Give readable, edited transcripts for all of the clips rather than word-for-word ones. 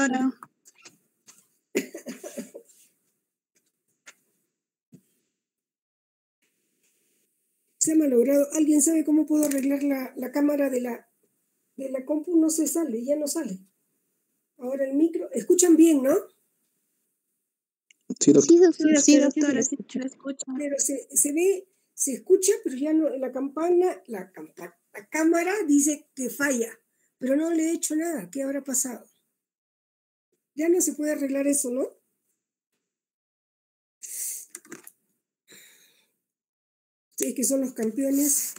doctora. Se ha malogrado. ¿Alguien sabe cómo puedo arreglar la cámara de la compu? No se sale, ya no sale. Ahora el micro. ¿Escuchan bien, no? Sí, doctora. Sí, doctora, sí, la escucho. Pero se ve, se escucha, pero ya no, la cámara dice que falla, pero no le he hecho nada. ¿Qué habrá pasado? Ya no se puede arreglar eso, ¿no? Ustedes que son los campeones.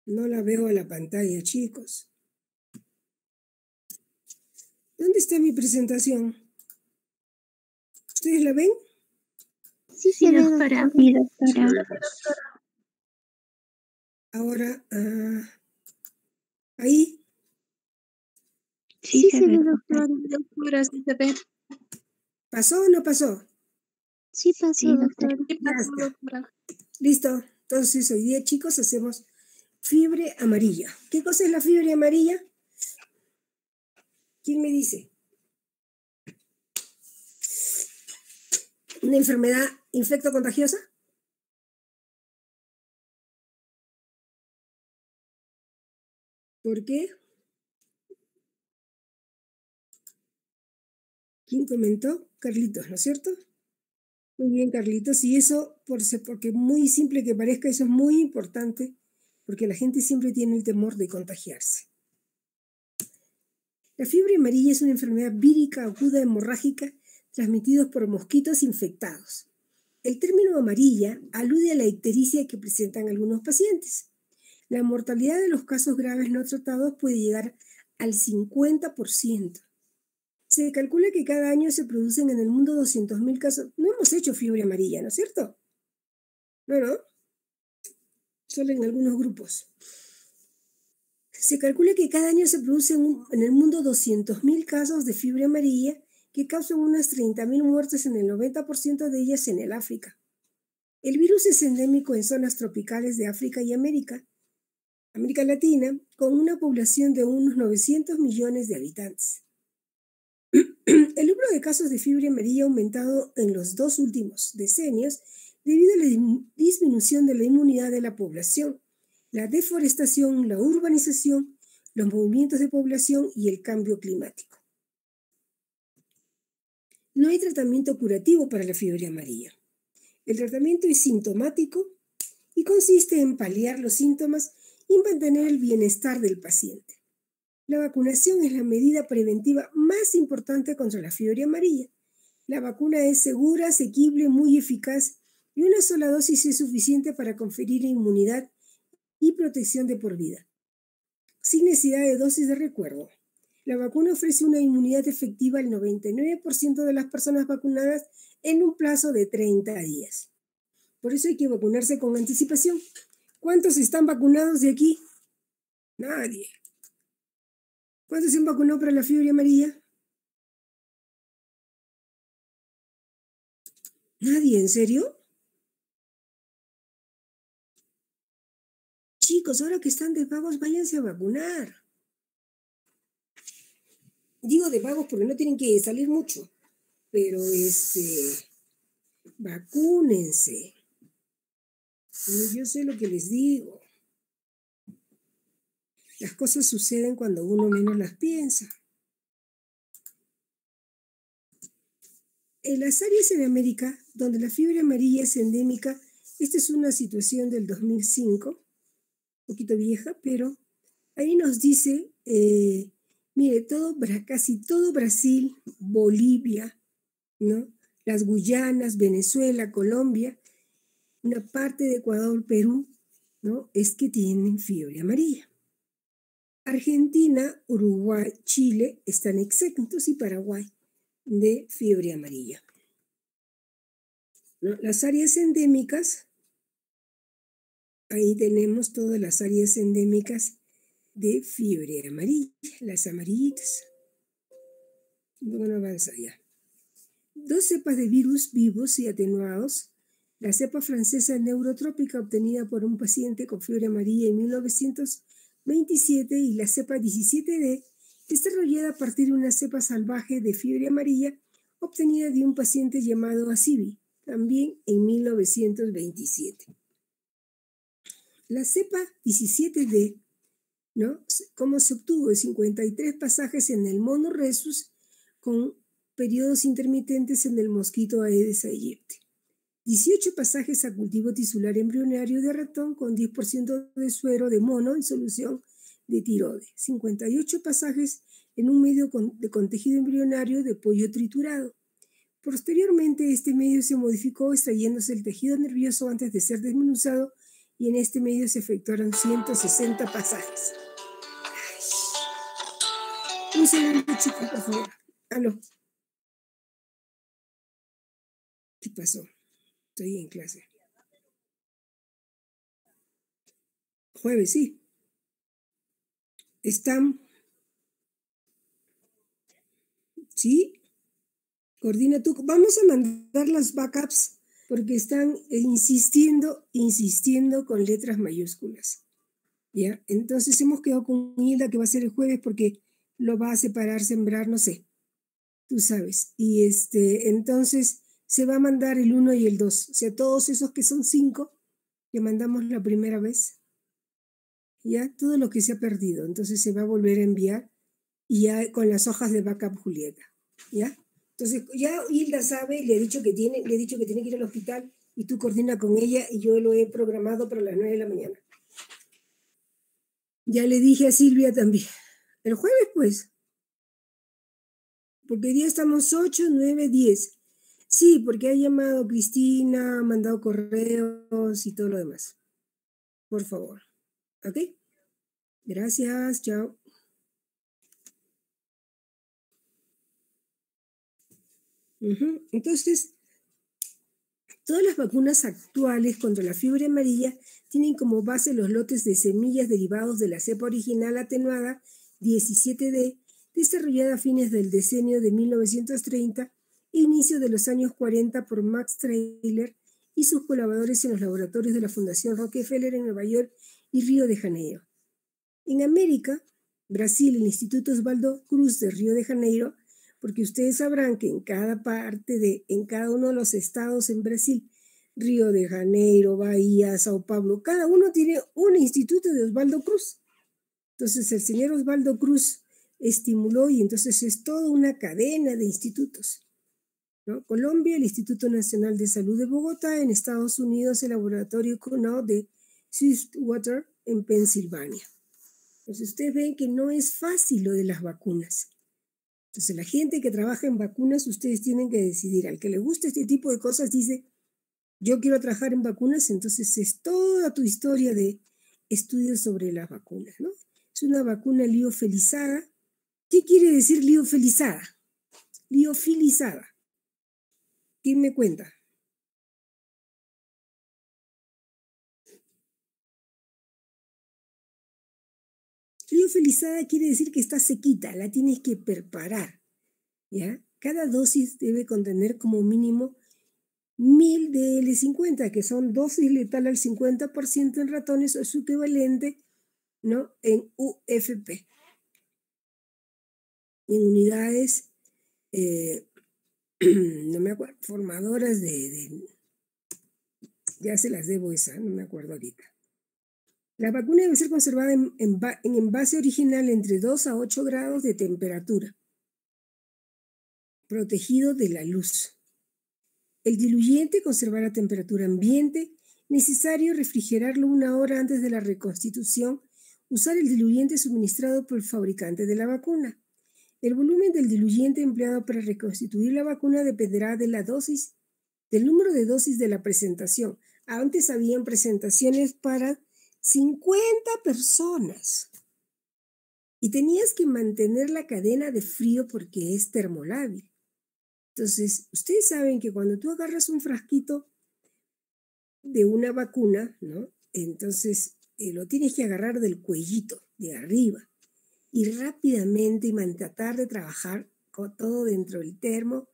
No la veo a la pantalla, chicos. ¿Dónde está mi presentación? ¿Ustedes la ven? Sí, doctora. Sí, doctora. Ahora, ahí. Sí, se ve, doctora, sí se ve. ¿Pasó o no pasó? Sí, pasó, sí, doctora. Ya está. Listo. Entonces, hoy día, chicos, hacemos fiebre amarilla. ¿Qué cosa es la fiebre amarilla? ¿Quién me dice? ¿Una enfermedad infectocontagiosa? ¿Por qué? ¿Quién comentó? Carlitos, ¿no es cierto? Muy bien, Carlitos. Y eso, porque muy simple que parezca, eso es muy importante, porque la gente siempre tiene el temor de contagiarse. La fiebre amarilla es una enfermedad vírica aguda hemorrágica transmitida por mosquitos infectados. El término amarilla alude a la ictericia que presentan algunos pacientes. La mortalidad de los casos graves no tratados puede llegar al 50%. Se calcula que cada año se producen en el mundo 200.000 casos. No hemos hecho fiebre amarilla, ¿no es cierto? No. Solo en algunos grupos. Se calcula que cada año se producen en el mundo 200.000 casos de fiebre amarilla que causan unas 30.000 muertes, en el 90% de ellas en el África. El virus es endémico en zonas tropicales de África y América Latina, con una población de unos 900 millones de habitantes. El número de casos de fiebre amarilla ha aumentado en los 2 últimos decenios debido a la disminución de la inmunidad de la población, la deforestación, la urbanización, los movimientos de población y el cambio climático. No hay tratamiento curativo para la fiebre amarilla. El tratamiento es sintomático y consiste en paliar los síntomas y mantener el bienestar del paciente. La vacunación es la medida preventiva más importante contra la fiebre amarilla. La vacuna es segura, asequible, muy eficaz y una sola dosis es suficiente para conferir inmunidad y protección de por vida, sin necesidad de dosis de recuerdo. La vacuna ofrece una inmunidad efectiva al 99% de las personas vacunadas en un plazo de 30 días. Por eso hay que vacunarse con anticipación. ¿Cuántos están vacunados de aquí? Nadie. ¿Cuántos se han vacunado para la fiebre amarilla? Nadie, ¿en serio? Chicos, ahora que están de vagos, váyanse a vacunar. Digo de vagos porque no tienen que salir mucho, pero vacúnense. Yo sé lo que les digo. Las cosas suceden cuando uno menos las piensa. En las áreas en América donde la fiebre amarilla es endémica, esta es una situación del 2005, un poquito vieja, pero ahí nos dice, mire, casi todo Brasil, Bolivia, ¿no? Las Guyanas, Venezuela, Colombia, una parte de Ecuador, Perú, ¿no? Es que tienen fiebre amarilla. Argentina, Uruguay, Chile están exentos y Paraguay de fiebre amarilla. ¿No? Las áreas endémicas, ahí tenemos todas las áreas endémicas de fiebre amarilla, las amarillitas. Bueno, avanza ya. 2 cepas de virus vivos y atenuados. La cepa francesa neurotrópica obtenida por un paciente con fiebre amarilla en 1927 y la cepa 17D desarrollada a partir de una cepa salvaje de fiebre amarilla obtenida de un paciente llamado Asibi, también en 1927. La cepa 17D, ¿no? ¿Cómo se obtuvo? De 53 pasajes en el mono rhesus con periodos intermitentes en el mosquito Aedes aegypti. 18 pasajes a cultivo tisular embrionario de ratón con 10% de suero de mono en solución de tirode. 58 pasajes en un medio con tejido embrionario de pollo triturado. Posteriormente, este medio se modificó extrayéndose el tejido nervioso antes de ser desmenuzado y en este medio se efectuaron 160 pasajes. Un segundo, chicos, por favor. Aló. ¿Qué pasó? Estoy en clase. Jueves, sí. ¿Están? ¿Sí? Coordina tú. Vamos a mandar las backups porque están insistiendo con letras mayúsculas. ¿Ya? Entonces hemos quedado con Hilda que va a ser el jueves porque lo va a separar, sembrar, no sé. Tú sabes. Y entonces se va a mandar el 1 y el 2. O sea, todos esos que son 5 que mandamos la primera vez. Ya, todo lo que se ha perdido. Entonces se va a volver a enviar y ya con las hojas de backup Julieta. ¿Ya? Entonces ya Hilda sabe, le he dicho que tiene que ir al hospital y tú coordina con ella y yo lo he programado para las 9 de la mañana. Ya le dije a Silvia también. El jueves, pues. Porque hoy día estamos 8, 9, 10. Sí, porque ha llamado Cristina, ha mandado correos y todo lo demás. Por favor. ¿Ok? Gracias, chao. Entonces, todas las vacunas actuales contra la fiebre amarilla tienen como base los lotes de semillas derivados de la cepa original atenuada 17D, desarrollada a fines del decenio de 1930 e inicio de los años 40 por Max Trailer y sus colaboradores en los laboratorios de la Fundación Rockefeller en Nueva York y Río de Janeiro. En América, Brasil, el Instituto Osvaldo Cruz de Río de Janeiro, porque ustedes sabrán que en cada uno de los estados en Brasil, Río de Janeiro, Bahía, Sao Paulo, cada uno tiene un instituto de Osvaldo Cruz. Entonces el señor Osvaldo Cruz estimuló y entonces es toda una cadena de institutos, ¿no? Colombia, el Instituto Nacional de Salud de Bogotá; en Estados Unidos, el laboratorio Cornell de Swiftwater en Pensilvania. Entonces ustedes ven que no es fácil lo de las vacunas. Entonces la gente que trabaja en vacunas, ustedes tienen que decidir. Al que le gusta este tipo de cosas dice, yo quiero trabajar en vacunas, entonces es toda tu historia de estudios sobre las vacunas, ¿no? Es una vacuna liofilizada. ¿Qué quiere decir liofilizada? Liofilizada. ¿Quién me cuenta? Liofilizada quiere decir que está sequita, la tienes que preparar, ¿ya? Cada dosis debe contener como mínimo 1000 DL50, que son dosis letal al 50% en ratones o su equivalente, ¿no? En UFP. En unidades, no me acuerdo, formadoras ya se las debo esa, no me acuerdo ahorita. La vacuna debe ser conservada en envase original entre 2 a 8 grados de temperatura, protegido de la luz. El diluyente conservar a temperatura ambiente, necesario refrigerarlo 1 hora antes de la reconstitución, usar el diluyente suministrado por el fabricante de la vacuna. El volumen del diluyente empleado para reconstituir la vacuna dependerá de la dosis, del número de dosis de la presentación. Antes habían presentaciones para 50 personas y tenías que mantener la cadena de frío porque es termolábil. Entonces, ustedes saben que cuando tú agarras un frasquito de una vacuna, ¿no? Entonces, lo tienes que agarrar del cuellito, de arriba, y rápidamente tratar de trabajar con todo dentro del termo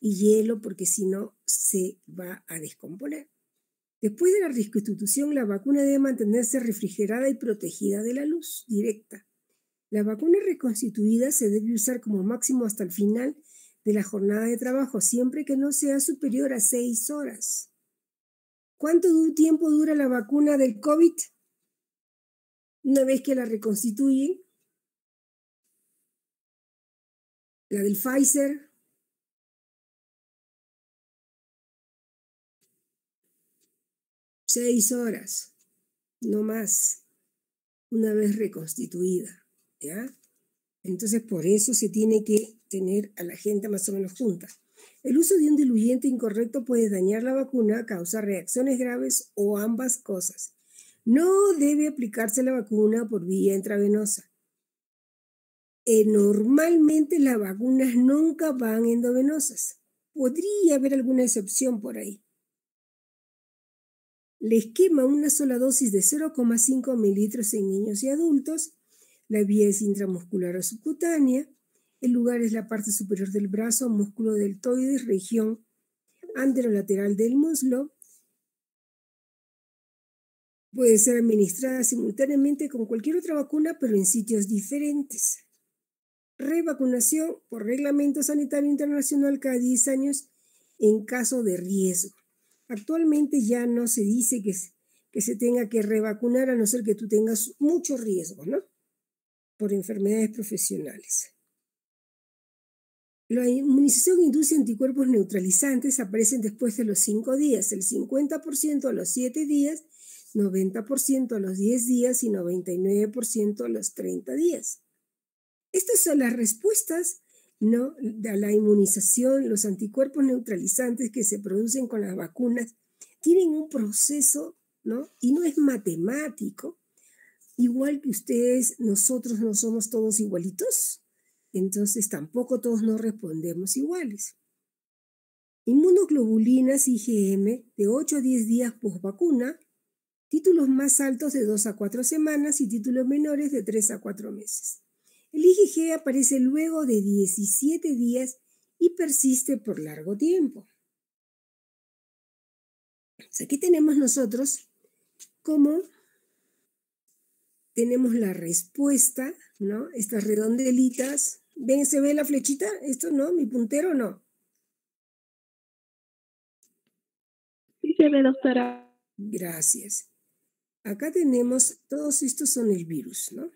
y hielo, porque si no, se va a descomponer. Después de la reconstitución, la vacuna debe mantenerse refrigerada y protegida de la luz directa. La vacuna reconstituida se debe usar como máximo hasta el final de la jornada de trabajo, siempre que no sea superior a 6 horas. ¿Cuánto tiempo dura la vacuna del COVID? Una vez que la reconstituyen, la del Pfizer, seis horas, no más, una vez reconstituida, ¿ya? Entonces, por eso se tiene que tener a la gente más o menos junta. El uso de un diluyente incorrecto puede dañar la vacuna, causar reacciones graves o ambas cosas. No debe aplicarse la vacuna por vía intravenosa. Normalmente las vacunas nunca van endovenosas. Podría haber alguna excepción por ahí. Les quema una sola dosis de 0,5 mililitros en niños y adultos. La vía es intramuscular o subcutánea. El lugar es la parte superior del brazo, músculo deltoides, región anterolateral del muslo. Puede ser administrada simultáneamente con cualquier otra vacuna, pero en sitios diferentes. Revacunación por Reglamento Sanitario Internacional cada 10 años en caso de riesgo. Actualmente ya no se dice que se tenga que revacunar a no ser que tú tengas mucho riesgo, ¿no? Por enfermedades profesionales. La inmunización induce anticuerpos neutralizantes, aparecen después de los 5 días, el 50% a los 7 días, 90% a los 10 días y 99% a los 30 días. Estas son las respuestas, ¿no?, a la inmunización. Los anticuerpos neutralizantes que se producen con las vacunas tienen un proceso, ¿no? Y no es matemático. Igual que ustedes, nosotros no somos todos igualitos, entonces tampoco todos nos respondemos iguales. Inmunoglobulinas IgM de 8 a 10 días post vacuna, títulos más altos de 2 a 4 semanas y títulos menores de 3 a 4 meses. El IgG aparece luego de 17 días y persiste por largo tiempo. Pues aquí tenemos nosotros cómo tenemos la respuesta, ¿no? Estas redondelitas. ¿Ven? ¿Se ve la flechita? ¿Esto no? ¿Mi puntero no? Sí se ve, doctora. Gracias. Acá tenemos, todos estos son el virus, ¿no?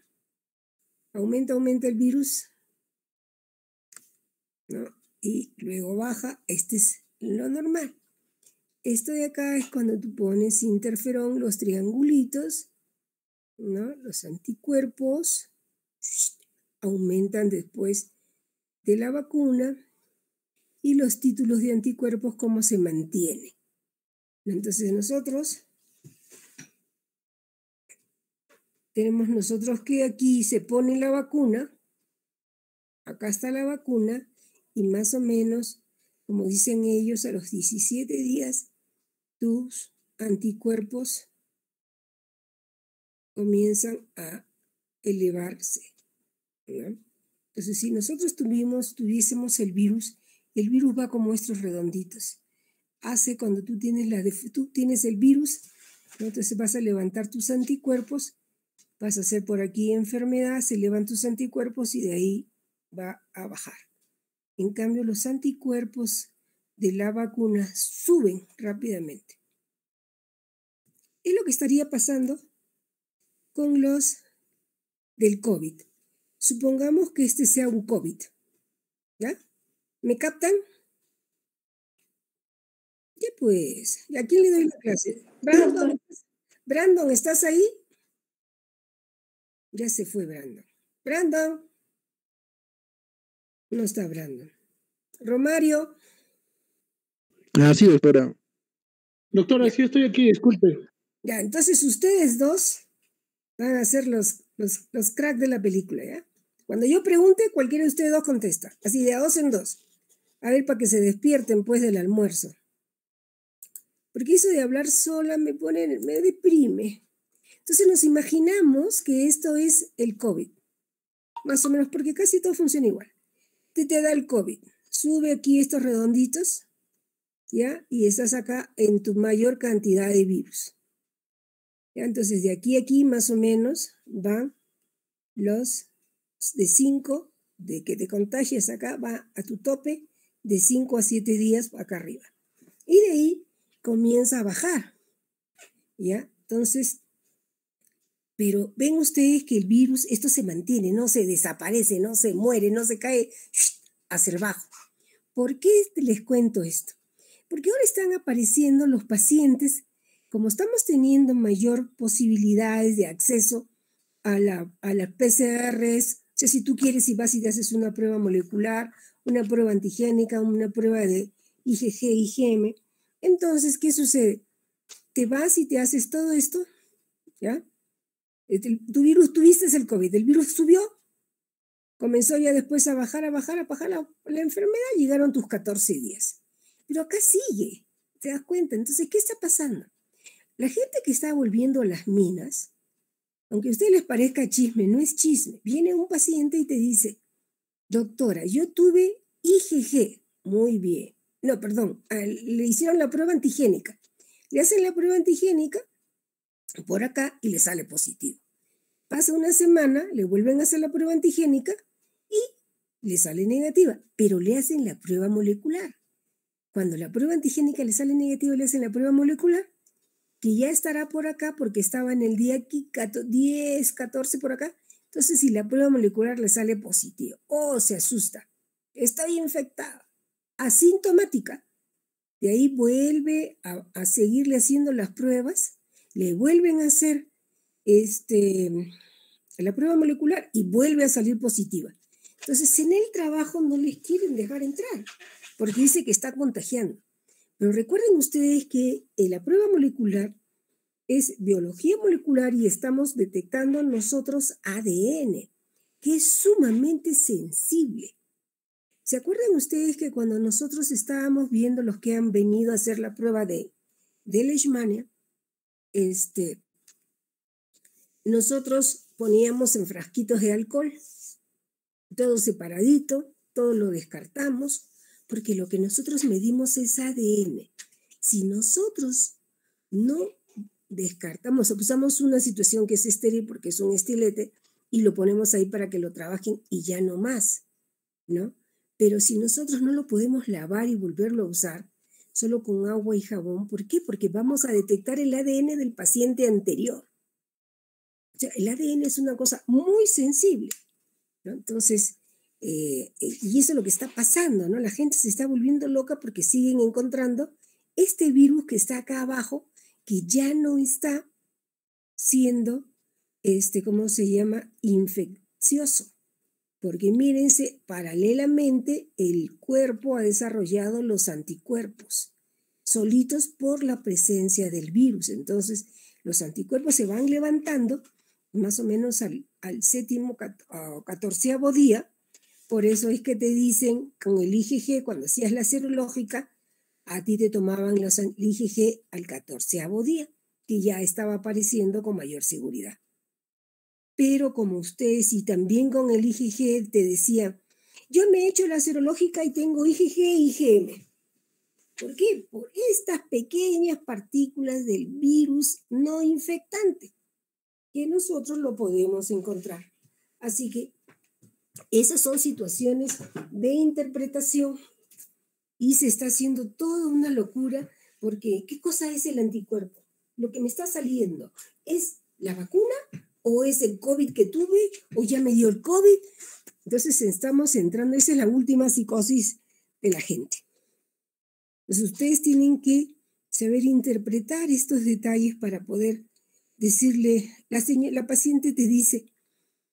Aumenta el virus, ¿no? Y luego baja, este es lo normal. Esto de acá es cuando tú pones interferón, los triangulitos, ¿no? Los anticuerpos aumentan después de la vacuna y los títulos de anticuerpos cómo se mantienen. Entonces tenemos que aquí se pone la vacuna, acá está la vacuna y más o menos, como dicen ellos, a los 17 días tus anticuerpos comienzan a elevarse, ¿no? Entonces, si nosotros tuviésemos el virus va como estos redonditos. Hace cuando tú tienes el virus, ¿no? Entonces vas a levantar tus anticuerpos, vas a hacer por aquí enfermedad, se elevan tus anticuerpos y de ahí va a bajar. En cambio, los anticuerpos de la vacuna suben rápidamente. Es lo que estaría pasando con los del COVID. Supongamos que este sea un COVID, ¿ya? ¿Me captan? Ya pues, ¿a quién le doy la clase? Brandon, ¿estás ahí? Ya se fue Brandon. Brandon. No está Brandon. Romario. Sí, doctora. Doctora, sí estoy aquí, disculpe. Ya, entonces ustedes dos van a ser los cracks de la película, ¿ya? Cuando yo pregunte, cualquiera de ustedes dos contesta. Así de a 2 en 2. A ver, para que se despierten pues del almuerzo. Porque eso de hablar sola me deprime. Entonces nos imaginamos que esto es el COVID. Más o menos, porque casi todo funciona igual. Te da el COVID. Sube aquí estos redonditos, ¿ya? Y estás acá en tu mayor cantidad de virus. ¿Ya? Entonces, de aquí a aquí, más o menos, van los de 5, de que te contagias acá, va a tu tope de 5 a 7 días acá arriba. Y de ahí comienza a bajar, ¿ya? Entonces, pero ven ustedes que el virus, esto se mantiene, no se desaparece, no se muere, no se cae hacia abajo. ¿Por qué les cuento esto? Porque ahora están apareciendo los pacientes, como estamos teniendo mayor posibilidades de acceso a las PCRs, o sea, si tú quieres y vas y te haces una prueba molecular, una prueba antigénica, una prueba de IgG, IgM, entonces, ¿qué sucede? Te vas y te haces todo esto, ¿ya? Tu virus, tuviste el COVID, el virus subió, comenzó ya después a bajar la enfermedad, llegaron tus 14 días. Pero acá sigue, ¿te das cuenta? Entonces, ¿qué está pasando? La gente que está volviendo a las minas, aunque a ustedes les parezca chisme, no es chisme. Viene un paciente y te dice, doctora, yo tuve IgG, muy bien. No, perdón, le hicieron la prueba antigénica. Le hacen la prueba antigénica por acá y le sale positivo. Pasa una semana, le vuelven a hacer la prueba antigénica y le sale negativa, pero le hacen la prueba molecular. Cuando la prueba antigénica le sale negativa, le hacen la prueba molecular, que ya estará por acá porque estaba en el día 10, 14 por acá. Entonces, si la prueba molecular le sale positivo, se asusta, estoy infectada, asintomática. De ahí vuelve a seguirle haciendo las pruebas, le vuelven a hacer la prueba molecular y vuelve a salir positiva. Entonces, en el trabajo no les quieren dejar entrar porque dice que está contagiando. Pero recuerden ustedes que la prueba molecular es biología molecular y estamos detectando nosotros ADN, que es sumamente sensible. ¿Se acuerdan ustedes que cuando nosotros estábamos viendo los que han venido a hacer la prueba de Leishmania, nosotros poníamos en frasquitos de alcohol, todo separadito, todo lo descartamos, porque lo que nosotros medimos es ADN. Si nosotros no descartamos, usamos una situación que es estéril porque es un estilete y lo ponemos ahí para que lo trabajen y ya no más, ¿no? Pero si nosotros no lo podemos lavar y volverlo a usar, solo con agua y jabón, ¿por qué? Porque vamos a detectar el ADN del paciente anterior. O sea, el ADN es una cosa muy sensible, ¿no? Entonces, y eso es lo que está pasando, ¿no? La gente se está volviendo loca porque siguen encontrando este virus que está acá abajo, que ya no está siendo, ¿cómo se llama? Infeccioso. Porque mírense, paralelamente el cuerpo ha desarrollado los anticuerpos, solitos por la presencia del virus. Entonces, los anticuerpos se van levantando más o menos al 7º o 14º día. Por eso es que te dicen, con el IgG, cuando hacías la serológica, a ti te tomaban el IgG al 14º día, que ya estaba apareciendo con mayor seguridad. Pero como ustedes, y también con el IgG, te decían, yo me he hecho la serológica y tengo IgG e IgM. ¿Por qué? Por estas pequeñas partículas del virus no infectante, que nosotros lo podemos encontrar. Así que esas son situaciones de interpretación y se está haciendo toda una locura porque ¿qué cosa es el anticuerpo? Lo que me está saliendo, ¿es la vacuna o es el COVID que tuve o ya me dio el COVID? Entonces estamos entrando, esa es la última psicosis de la gente. Entonces ustedes tienen que saber interpretar estos detalles para poder decirle, la paciente te dice,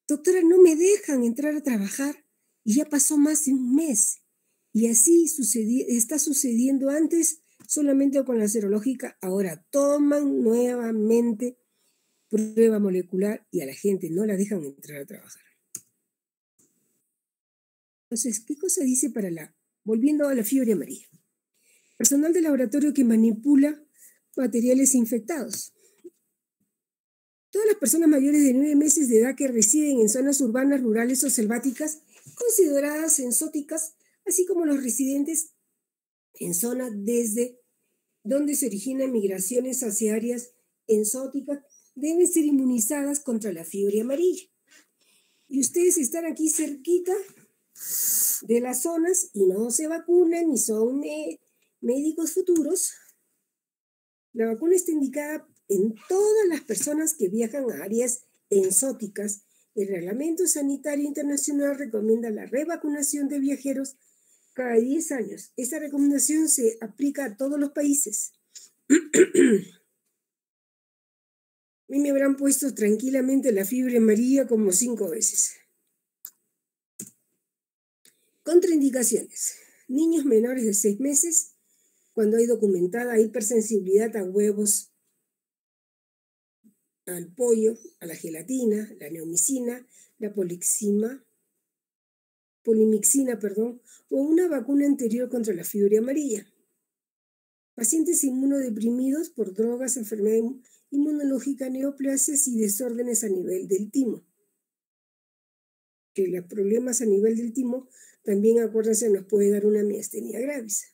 doctora, no me dejan entrar a trabajar y ya pasó más de un mes. Y así está sucediendo antes solamente con la serológica, ahora toman nuevamente prueba molecular y a la gente no la dejan entrar a trabajar. Entonces, ¿qué cosa dice volviendo a la fiebre amarilla? Personal de laboratorio que manipula materiales infectados. Todas las personas mayores de 9 meses de edad que residen en zonas urbanas, rurales o selváticas, consideradas exóticas, así como los residentes en zonas desde donde se originan migraciones hacia áreas exóticas, deben ser inmunizadas contra la fiebre amarilla. y ustedes están aquí cerquita de las zonas y no se vacunan ni son médicos futuros, la vacuna está indicada en todas las personas que viajan a áreas exóticas. El Reglamento Sanitario Internacional recomienda la revacunación de viajeros cada 10 años. Esta recomendación se aplica a todos los países. A mí me habrán puesto tranquilamente la fiebre amarilla como 5 veces. Contraindicaciones. Niños menores de 6 meses, cuando hay documentada hipersensibilidad a huevos, al pollo, a la gelatina, la neomicina, la polimixina, o una vacuna anterior contra la fiebre amarilla. Pacientes inmunodeprimidos por drogas, enfermedad inmunológica, neoplasias y desórdenes a nivel del timo. Que los problemas a nivel del timo también, acuérdense, nos puede dar una miastenia gravis.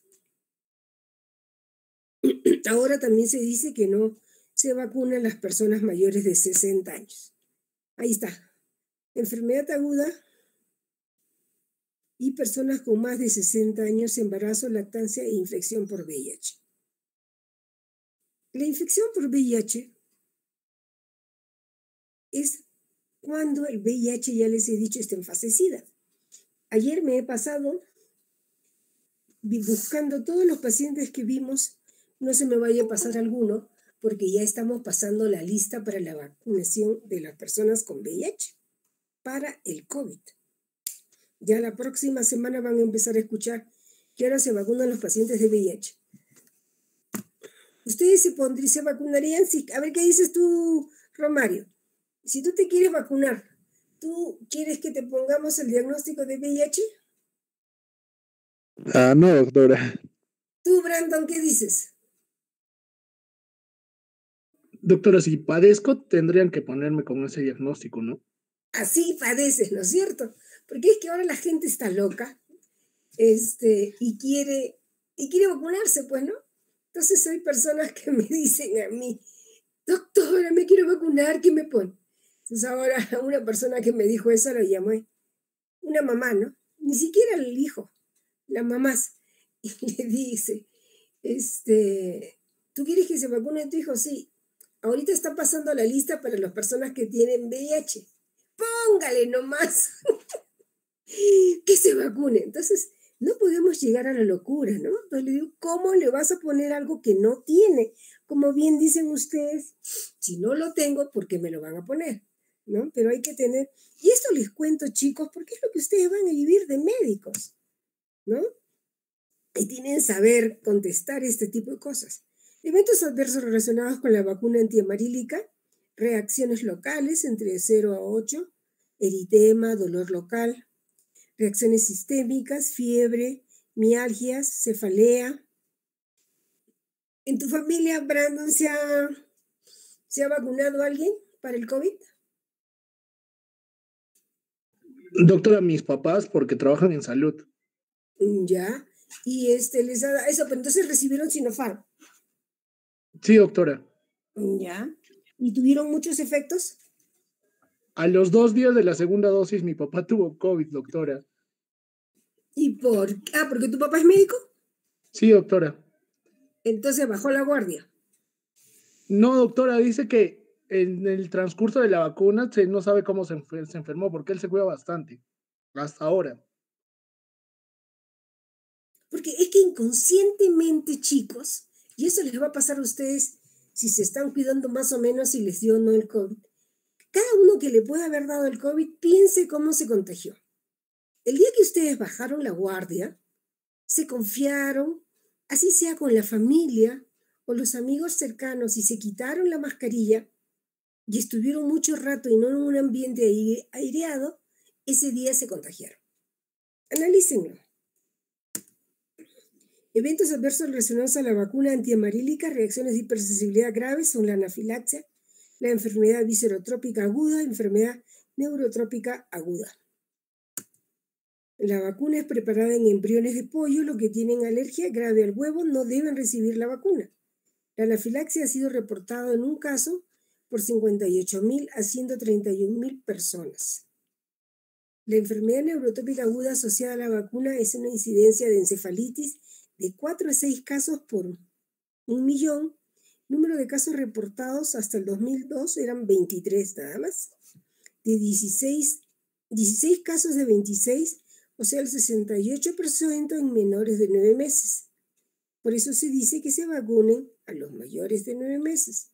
Ahora también se dice que no se vacunan las personas mayores de 60 años. Ahí está. Enfermedad aguda y personas con más de 60 años, embarazo, lactancia e infección por VIH. La infección por VIH es cuando el VIH, ya les he dicho, está en fase SIDA. Ayer me he pasado buscando todos los pacientes que vimos, no se me vaya a pasar alguno, porque ya estamos pasando la lista para la vacunación de las personas con VIH para el COVID. Ya la próxima semana van a empezar a escuchar que ahora se vacunan los pacientes de VIH. ¿Ustedes se vacunarían? Sí. A ver, ¿qué dices tú, Romario? Si tú te quieres vacunar, ¿tú quieres que te pongamos el diagnóstico de VIH? No, doctora. Tú, Brandon, ¿qué dices? Doctora, si padezco, tendrían que ponerme con ese diagnóstico, ¿no? Así padeces, ¿no es cierto? Porque es que ahora la gente está loca, y quiere vacunarse, pues, ¿no? Entonces hay personas que me dicen a mí, doctora, me quiero vacunar, ¿qué me pone? Entonces ahora una persona que me dijo eso lo llamé una mamá, ¿no? Ni siquiera el hijo, la mamás. Y le dice, ¿tú quieres que se vacune tu hijo? Sí. Ahorita está pasando la lista para las personas que tienen VIH. Póngale nomás que se vacune. Entonces, no podemos llegar a la locura, ¿no? Entonces le digo, ¿cómo le vas a poner algo que no tiene? Como bien dicen ustedes, si no lo tengo, ¿por qué me lo van a poner? ¿No? Pero hay que tener, y esto les cuento, chicos, porque es lo que ustedes van a vivir de médicos, ¿no? Y tienen que saber contestar este tipo de cosas. Eventos adversos relacionados con la vacuna antiamarílica, reacciones locales entre 0 a 8, eritema, dolor local, reacciones sistémicas, fiebre, mialgias, cefalea. ¿En tu familia, Brandon, se ha vacunado alguien para el COVID? Doctora, mis papás, porque trabajan en salud. Ya. Y les ha dado eso, pero entonces recibieron Sinopharm. Sí, doctora. Ya. ¿Y tuvieron muchos efectos? A los 2 días de la segunda dosis, mi papá tuvo COVID, doctora. ¿Y porque tu papá es médico? Sí, doctora. Entonces bajó la guardia. No, doctora, dice que en el transcurso de la vacuna no sabe cómo se enfermó, porque él se cuida bastante, hasta ahora. Porque es que inconscientemente, chicos, y eso les va a pasar a ustedes si se están cuidando más o menos y les dio o no el COVID, cada uno que le pueda haber dado el COVID, piense cómo se contagió. El día que ustedes bajaron la guardia, se confiaron, así sea con la familia o los amigos cercanos, y se quitaron la mascarilla y estuvieron mucho rato y no en un ambiente aireado, ese día se contagiaron. Analícenlo. Eventos adversos relacionados a la vacuna antiamarílica, reacciones de hipersensibilidad graves son la anafilaxia, la enfermedad viscerotrópica aguda, enfermedad neurotrópica aguda. La vacuna es preparada en embriones de pollo. Los que tienen alergia grave al huevo no deben recibir la vacuna. La anafilaxia ha sido reportada en un caso por 58.000 a 131.000 personas. La enfermedad neurotópica aguda asociada a la vacuna es una incidencia de encefalitis de 4 a 6 casos por 1.000.000. Número de casos reportados hasta el 2002 eran 23 nada más. De 16 casos de 26, o sea, el 68% en menores de 9 meses. Por eso se dice que se vacunen a los mayores de 9 meses.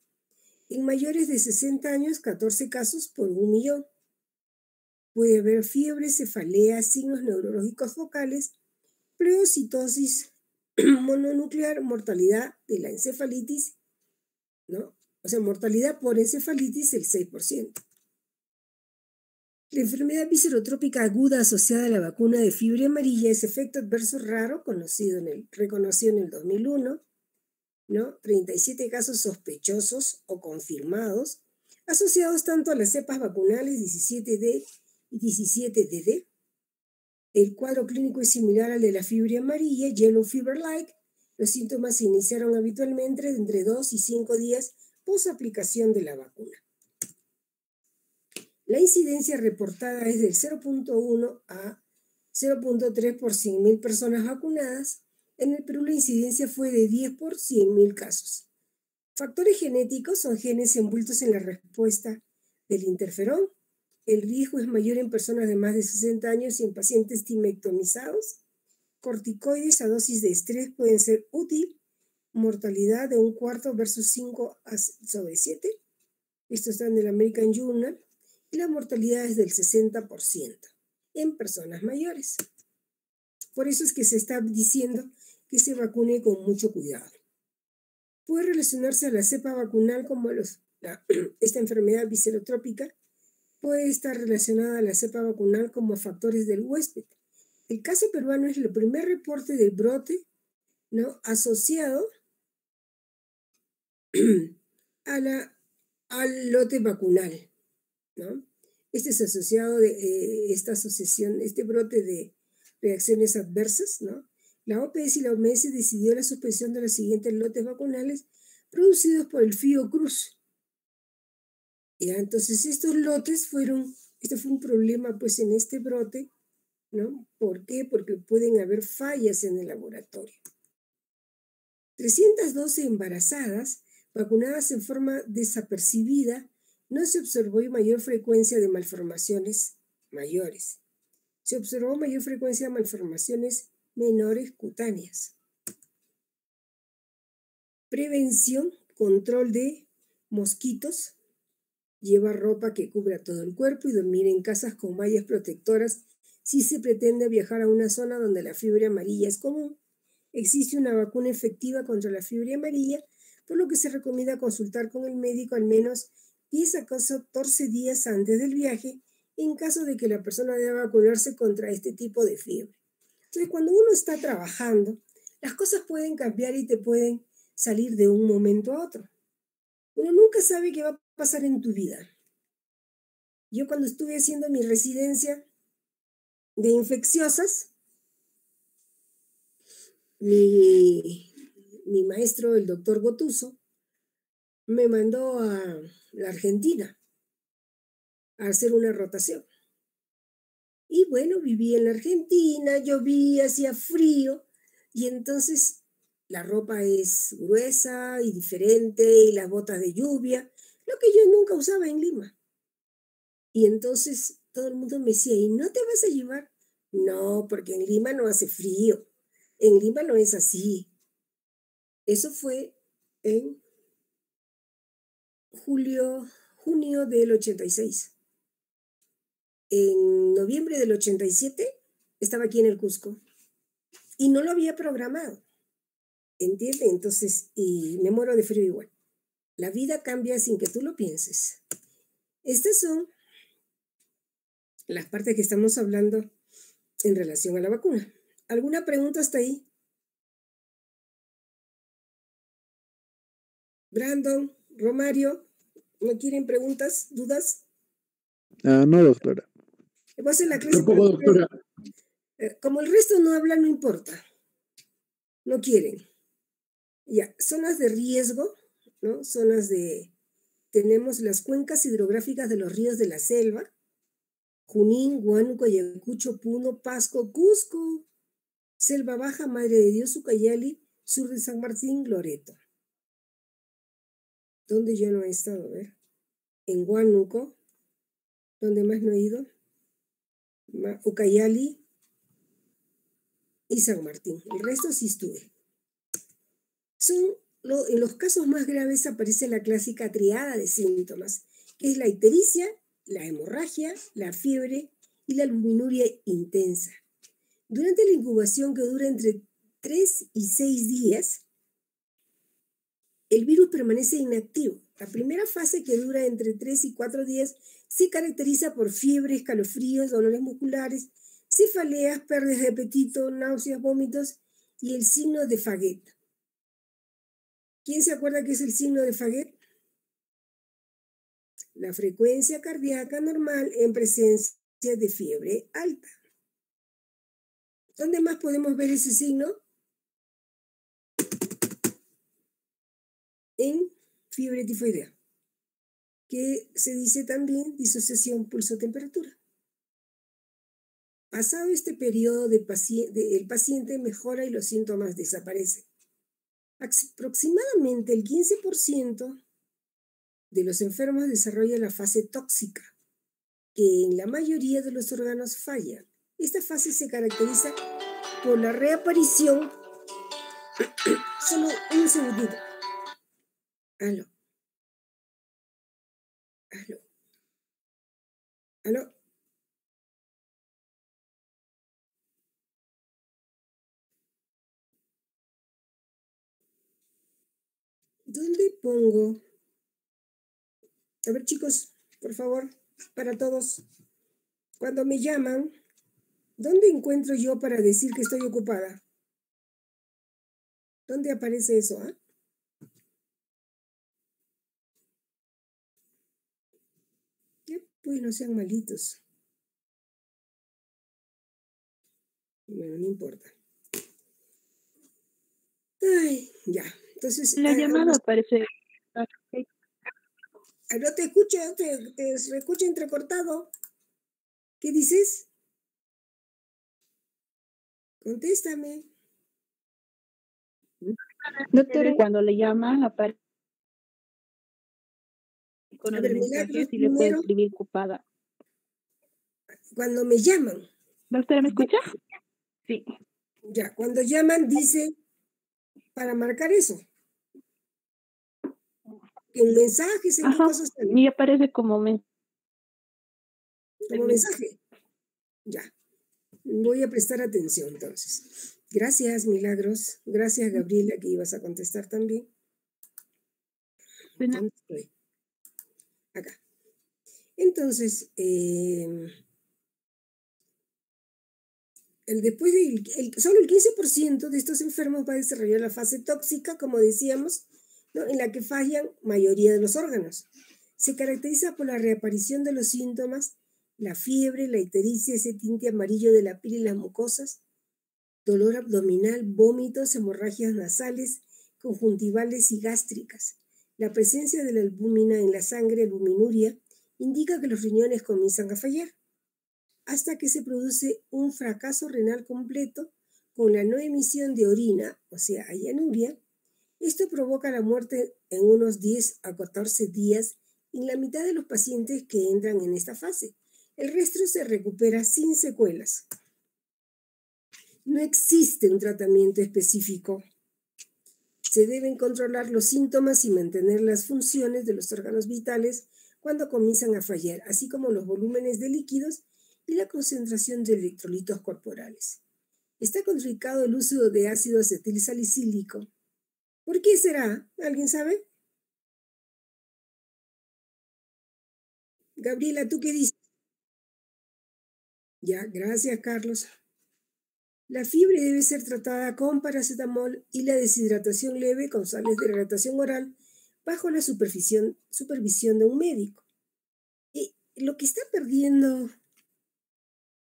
En mayores de 60 años, 14 casos por 1.000.000. Puede haber fiebre, cefalea, signos neurológicos focales, pleocitosis mononuclear, mortalidad de la encefalitis, ¿no? O sea, mortalidad por encefalitis el 6%. La enfermedad viscerotrópica aguda asociada a la vacuna de fiebre amarilla es efecto adverso raro, reconocido en el 2001, ¿no? 37 casos sospechosos o confirmados, asociados tanto a las cepas vacunales 17D y 17DD. El cuadro clínico es similar al de la fiebre amarilla, yellow fever-like. Los síntomas se iniciaron habitualmente entre 2 y 5 días post aplicación de la vacuna. La incidencia reportada es del 0.1 a 0.3 por 100.000 personas vacunadas. En el Perú la incidencia fue de 10 por 100.000 casos. Factores genéticos son genes envueltos en la respuesta del interferón. El riesgo es mayor en personas de más de 60 años y en pacientes timectomizados. Corticoides a dosis de estrés pueden ser útil. Mortalidad de 1/4 versus 5/7. Esto está en el American Journal. Y la mortalidad es del 60% en personas mayores. Por eso es que se está diciendo que se vacune con mucho cuidado. Puede relacionarse a la cepa vacunal como esta enfermedad viscerotrópica. Puede estar relacionada a la cepa vacunal como factores del huésped. El caso peruano es el primer reporte del brote, ¿no?, asociado al lote vacunal, ¿no? Este es asociado este brote de reacciones adversas, ¿no? La OPS y la OMS decidió la suspensión de los siguientes lotes vacunales producidos por el Fiocruz. Ya, entonces estos lotes este fue un problema pues en este brote, ¿no? ¿Por qué? Porque pueden haber fallas en el laboratorio. 312 embarazadas vacunadas en forma desapercibida, no se observó mayor frecuencia de malformaciones mayores. Se observó mayor frecuencia de malformaciones menores cutáneas. Prevención, control de mosquitos. Llevar ropa que cubra todo el cuerpo y dormir en casas con mallas protectoras si se pretende viajar a una zona donde la fiebre amarilla es común. Existe una vacuna efectiva contra la fiebre amarilla, por lo que se recomienda consultar con el médico al menos 10 a 14 días antes del viaje, en caso de que la persona deba vacunarse contra este tipo de fiebre. Entonces, cuando uno está trabajando, las cosas pueden cambiar y te pueden salir de un momento a otro. Uno nunca sabe qué va a pasar en tu vida. Yo cuando estuve haciendo mi residencia de infecciosas, mi maestro, el doctor Gotuso, me mandó a la Argentina a hacer una rotación. Y bueno, viví en la Argentina, llovía, hacía frío, y entonces la ropa es gruesa y diferente, y las botas de lluvia, lo que yo nunca usaba en Lima. Y entonces todo el mundo me decía, ¿y no te vas a llevar? No, porque en Lima no hace frío, en Lima no es así. Eso fue en junio del 86. En noviembre del 87 estaba aquí en el Cusco y no lo había programado, ¿entiendes? Entonces, y me muero de frío igual. La vida cambia sin que tú lo pienses. Estas son las partes que estamos hablando en relación a la vacuna. ¿Alguna pregunta hasta ahí? Brandon, Romario, ¿no quieren preguntas, dudas? No, doctora. Voy a hacer la clase. Tampoco, doctora. Como el resto no habla, no importa. No quieren. Ya, zonas de riesgo, ¿no? Tenemos las cuencas hidrográficas de los ríos de la selva, Junín, Huánuco, Ayacucho, Puno, Pasco, Cusco, Selva Baja, Madre de Dios, Ucayali, sur de San Martín, Loreto. ¿Dónde yo no he estado? A ver. En Huánuco, ¿dónde más no he ido? Ucayali y San Martín. El resto sí estuve. En los casos más graves aparece la clásica triada de síntomas, que es la ictericia, la hemorragia, la fiebre y la albuminuria intensa. Durante la incubación, que dura entre 3 y 6 días, el virus permanece inactivo. La primera fase, que dura entre 3 y 4 días, se caracteriza por fiebre, escalofríos, dolores musculares, cefaleas, pérdidas de apetito, náuseas, vómitos y el signo de Faguet. ¿Quién se acuerda qué es el signo de Faguet? La frecuencia cardíaca normal en presencia de fiebre alta. ¿Dónde más podemos ver ese signo? En fiebre tifoidea, que se dice también disociación pulso-temperatura. Pasado este periodo el paciente mejora y los síntomas desaparecen. Aproximadamente el 15% de los enfermos desarrolla la fase tóxica, que en la mayoría de los órganos falla. Esta fase se caracteriza por la reaparición. Solo un segundito. Aló. ¿Dónde pongo? A ver, chicos, por favor, para todos. Cuando me llaman, ¿dónde encuentro yo para decir que estoy ocupada? ¿Dónde aparece eso? Pues no sean malitos. Bueno, no importa. Ay, ya. Entonces. La llamada aparece. No te escucho, te escucho entrecortado. ¿Qué dices? Contéstame. Doctora, cuando le llaman, aparece con el mensaje y le puede escribir ocupada. Cuando me llaman. Doctora, ¿me escucha? Sí. Ya, cuando llaman dice para marcar eso. En mensajes, en qué cosas sale. Y aparece como mensaje. Como mensaje. Ya. Voy a prestar atención entonces. Gracias, Milagros. Gracias, Gabriela, que ibas a contestar también. ¿Dónde estoy? Acá. Entonces, solo el 15% de estos enfermos va a desarrollar la fase tóxica, como decíamos, ¿no? En la que fallan mayoría de los órganos. Se caracteriza por la reaparición de los síntomas, la fiebre, la ictericia, ese tinte amarillo de la piel y las mucosas, dolor abdominal, vómitos, hemorragias nasales, conjuntivales y gástricas. La presencia de la albúmina en la sangre, albuminuria, indica que los riñones comienzan a fallar, hasta que se produce un fracaso renal completo con la no emisión de orina, o sea, ayanuria. Esto provoca la muerte en unos 10 a 14 días en la mitad de los pacientes que entran en esta fase. El resto se recupera sin secuelas. No existe un tratamiento específico. Se deben controlar los síntomas y mantener las funciones de los órganos vitales cuando comienzan a fallar, así como los volúmenes de líquidos y la concentración de electrolitos corporales. Está contraindicado el uso de ácido acetilsalicílico. ¿Por qué será? ¿Alguien sabe? Gabriela, ¿tú qué dices? Ya, gracias, Carlos. La fiebre debe ser tratada con paracetamol y la deshidratación leve con sales de hidratación oral bajo la supervisión de un médico. Lo que está perdiendo,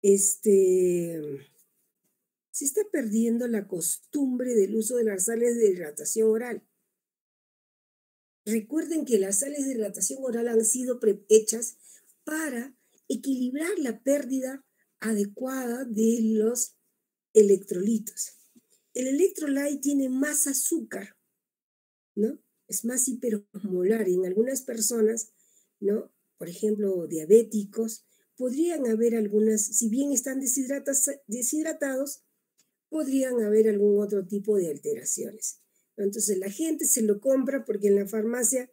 se está perdiendo la costumbre del uso de las sales de hidratación oral. Recuerden que las sales de hidratación oral han sido hechas para equilibrar la pérdida adecuada de los electrolitos. El electrolyte tiene más azúcar, ¿no? Es más hiperosmolar y en algunas personas, ¿no? Por ejemplo, diabéticos, podrían haber algunas, si bien están deshidratados, podrían haber algún otro tipo de alteraciones. Entonces la gente se lo compra porque en la farmacia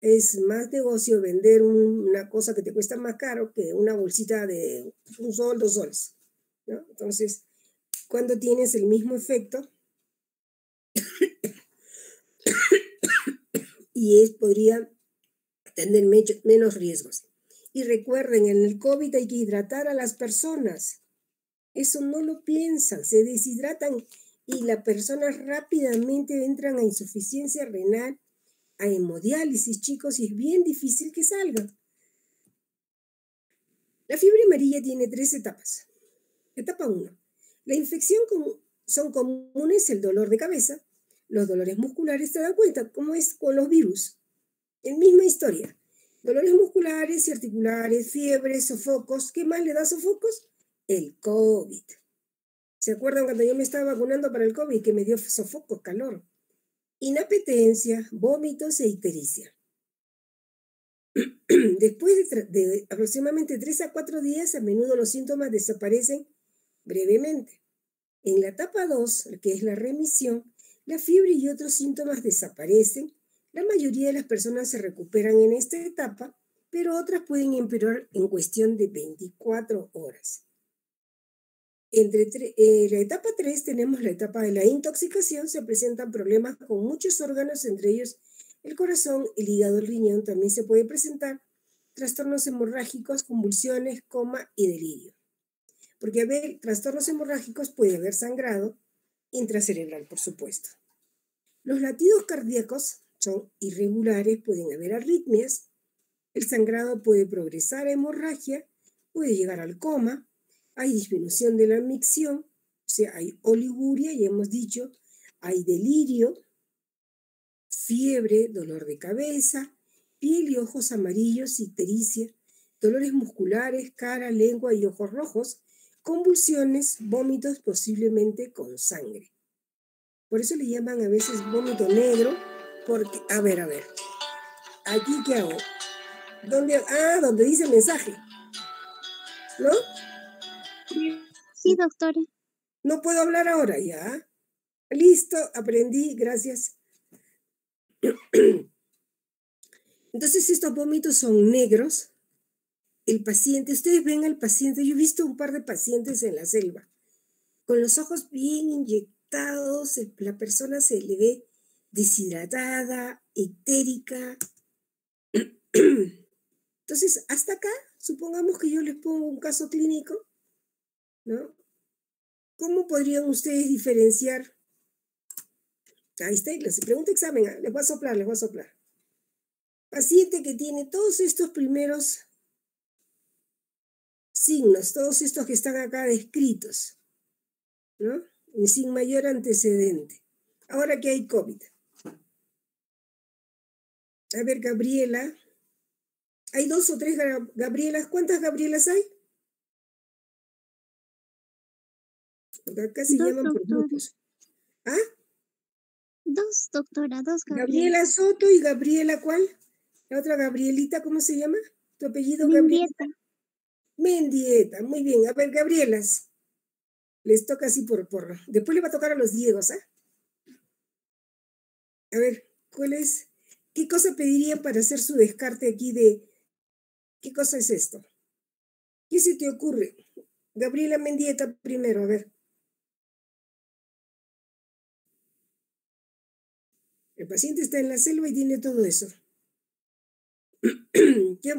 es más negocio vender una cosa que te cuesta más caro que una bolsita de $1, $2, ¿no? Entonces, cuando tienes el mismo efecto y podría tener menos riesgos. Y recuerden, en el COVID hay que hidratar a las personas. Eso no lo piensan, se deshidratan y las personas rápidamente entran a insuficiencia renal, a hemodiálisis, chicos, y es bien difícil que salgan. La fiebre amarilla tiene 3 etapas. Etapa 1. La infección son comunes el dolor de cabeza, los dolores musculares, te das cuenta cómo es con los virus. En misma historia. Dolores musculares y articulares, fiebres, sofocos. ¿Qué más le da sofocos? El COVID. ¿Se acuerdan cuando yo me estaba vacunando para el COVID que me dio sofocos, calor? Inapetencia, vómitos e ictericia. Después de aproximadamente 3 a 4 días, a menudo los síntomas desaparecen brevemente. En la etapa 2, que es la remisión, la fiebre y otros síntomas desaparecen. La mayoría de las personas se recuperan en esta etapa, pero otras pueden empeorar en cuestión de 24 horas. Entre la etapa 3 tenemos la etapa de la intoxicación. Se presentan problemas con muchos órganos, entre ellos el corazón, el hígado, el riñón. También se puede presentar trastornos hemorrágicos, convulsiones, coma y delirio. Porque haber trastornos hemorrágicos puede haber sangrado intracerebral, por supuesto. Los latidos cardíacos son irregulares, pueden haber arritmias. El sangrado puede progresar a hemorragia, puede llegar al coma. Hay disminución de la micción, o sea, hay oliguria, ya hemos dicho, hay delirio, fiebre, dolor de cabeza, piel y ojos amarillos, ictericia, dolores musculares, cara, lengua y ojos rojos, convulsiones, vómitos posiblemente con sangre. Por eso le llaman a veces vómito negro, porque, a ver, ¿aquí qué hago? Donde dice mensaje, ¿no? Sí, doctora. No puedo hablar ahora, ¿ya? Listo, aprendí, gracias. Entonces, estos vómitos son negros. El paciente, ustedes ven al paciente, yo he visto un par de pacientes en la selva, con los ojos bien inyectados, la persona se le ve deshidratada, ictérica. Entonces, hasta acá, supongamos que yo les pongo un caso clínico, ¿no? ¿Cómo podrían ustedes diferenciar? Ahí está, les pregunta examen, les voy a soplar. Paciente que tiene todos estos primeros signos, todos estos que están acá descritos, ¿no? Y sin mayor antecedente. Ahora que hay COVID. A ver, Gabriela. ¿Hay 2 o 3 Gabrielas? ¿Cuántas Gabrielas hay? Porque acá se llaman por grupos. ¿Ah? 2, doctora, 2 Gabriela Soto y Gabriela, ¿cuál? La otra Gabrielita, ¿cómo se llama? ¿Tu apellido, Gabrielita? Mendieta, muy bien. A ver, Gabrielas. Les toca así por. Después le va a tocar a los Diegos, ¿ah? A ver, ¿qué cosa pedirían para hacer su descarte aquí de... ¿Qué cosa es esto? ¿Qué se te ocurre? Gabriela Mendieta primero, a ver. El paciente está en la selva y tiene todo eso.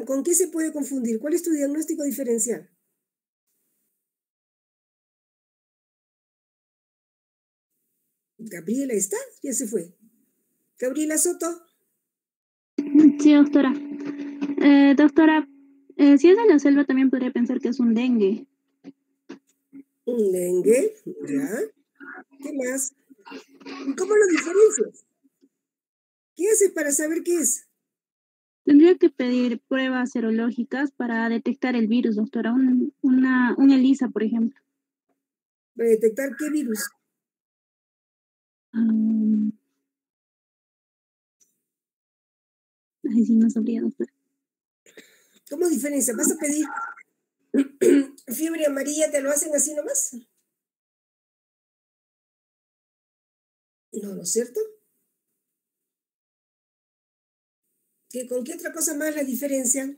¿Con qué se puede confundir? ¿Cuál es tu diagnóstico diferencial? Gabriela está, ya se fue. Gabriela Soto. Sí, doctora. Doctora, si es en la selva también podría pensar que es un dengue. ¿Un dengue? ¿Ya? ¿Qué más? ¿Y cómo lo diferencias? ¿Qué haces para saber qué es? Tendría que pedir pruebas serológicas para detectar el virus, doctora. Un ELISA, por ejemplo. ¿Para detectar qué virus? Ay, sí, no sabría, doctora. ¿Cómo diferencia? ¿Vas a pedir fiebre amarilla? ¿Te lo hacen así nomás? No, ¿no es cierto? ¿Con qué otra cosa más la diferencia?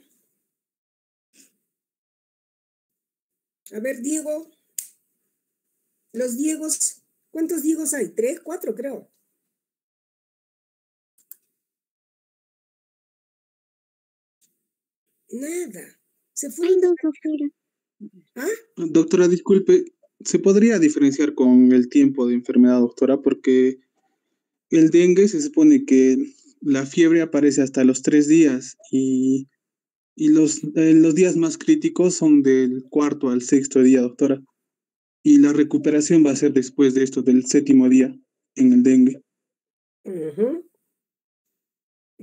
A ver, Diego. Los Diegos. ¿Cuántos Diegos hay? 3, 4, creo. Nada. Se Hay fueron de... dos, doctora. ¿Ah? Doctora, disculpe, ¿se podría diferenciar con el tiempo de enfermedad, doctora? Porque el dengue se supone que la fiebre aparece hasta los 3 días y los días más críticos son del cuarto al sexto día, doctora. Y la recuperación va a ser después de esto, del séptimo día en el dengue. Ujú.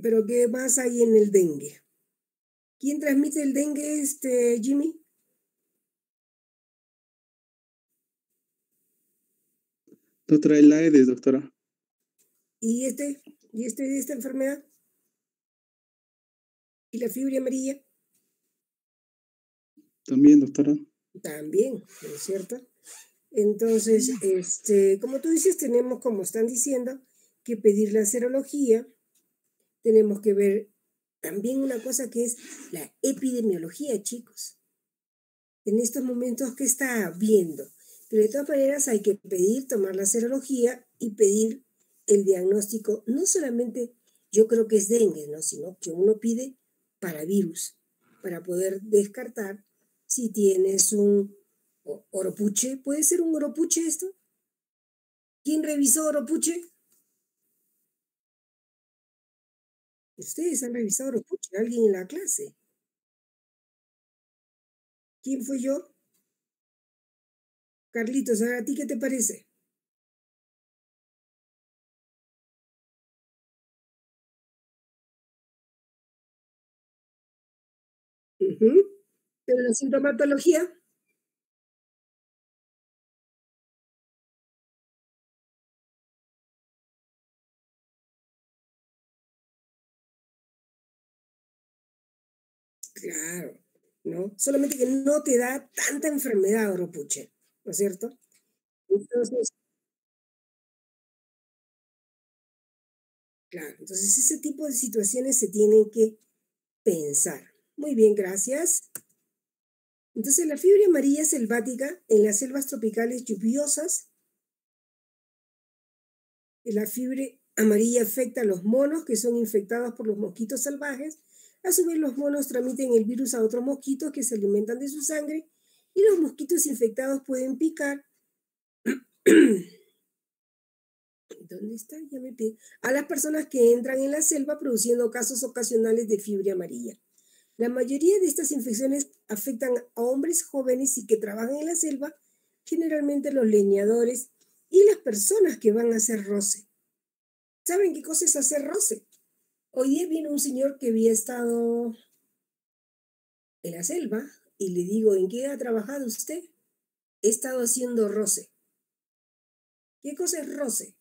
Pero ¿qué más hay en el dengue? ¿Quién transmite el dengue, Jimmy? Doctora, el Aedes, doctora. ¿Y esta enfermedad? ¿Y la fiebre amarilla? También, doctora. También, ¿no es cierto? Entonces, como tú dices, tenemos, como están diciendo, que pedir la serología. Tenemos que ver también una cosa que es la epidemiología, chicos. En estos momentos, ¿qué está viendo? Pero de todas maneras hay que pedir, tomar la serología y pedir el diagnóstico. No solamente yo creo que es dengue, ¿no? Sino que uno pide para virus, para poder descartar si tienes un oropuche. ¿Puede ser un oropuche esto? ¿Quién revisó oropuche? Ustedes han revisado oropuche, alguien en la clase. ¿Quién fue yo? Carlitos, ¿a ti qué te parece? Ujú. Pero la sintomatología, claro, ¿no? Solamente que no te da tanta enfermedad, oropuche, ¿no es cierto? Entonces, claro, entonces ese tipo de situaciones se tienen que pensar. Muy bien, gracias. Entonces, la fiebre amarilla selvática en las selvas tropicales lluviosas, la fiebre amarilla afecta a los monos que son infectados por los mosquitos salvajes. A su vez, los monos transmiten el virus a otros mosquitos que se alimentan de su sangre y los mosquitos infectados pueden picar. ¿Dónde está? Ya me pide. A las personas que entran en la selva produciendo casos ocasionales de fiebre amarilla. La mayoría de estas infecciones afectan a hombres jóvenes y que trabajan en la selva, generalmente los leñadores y las personas que van a hacer roce. ¿Saben qué cosa es hacer roce? Hoy día vino un señor que había estado en la selva y le digo, ¿en qué ha trabajado usted? He estado haciendo roce. ¿Qué cosa es roce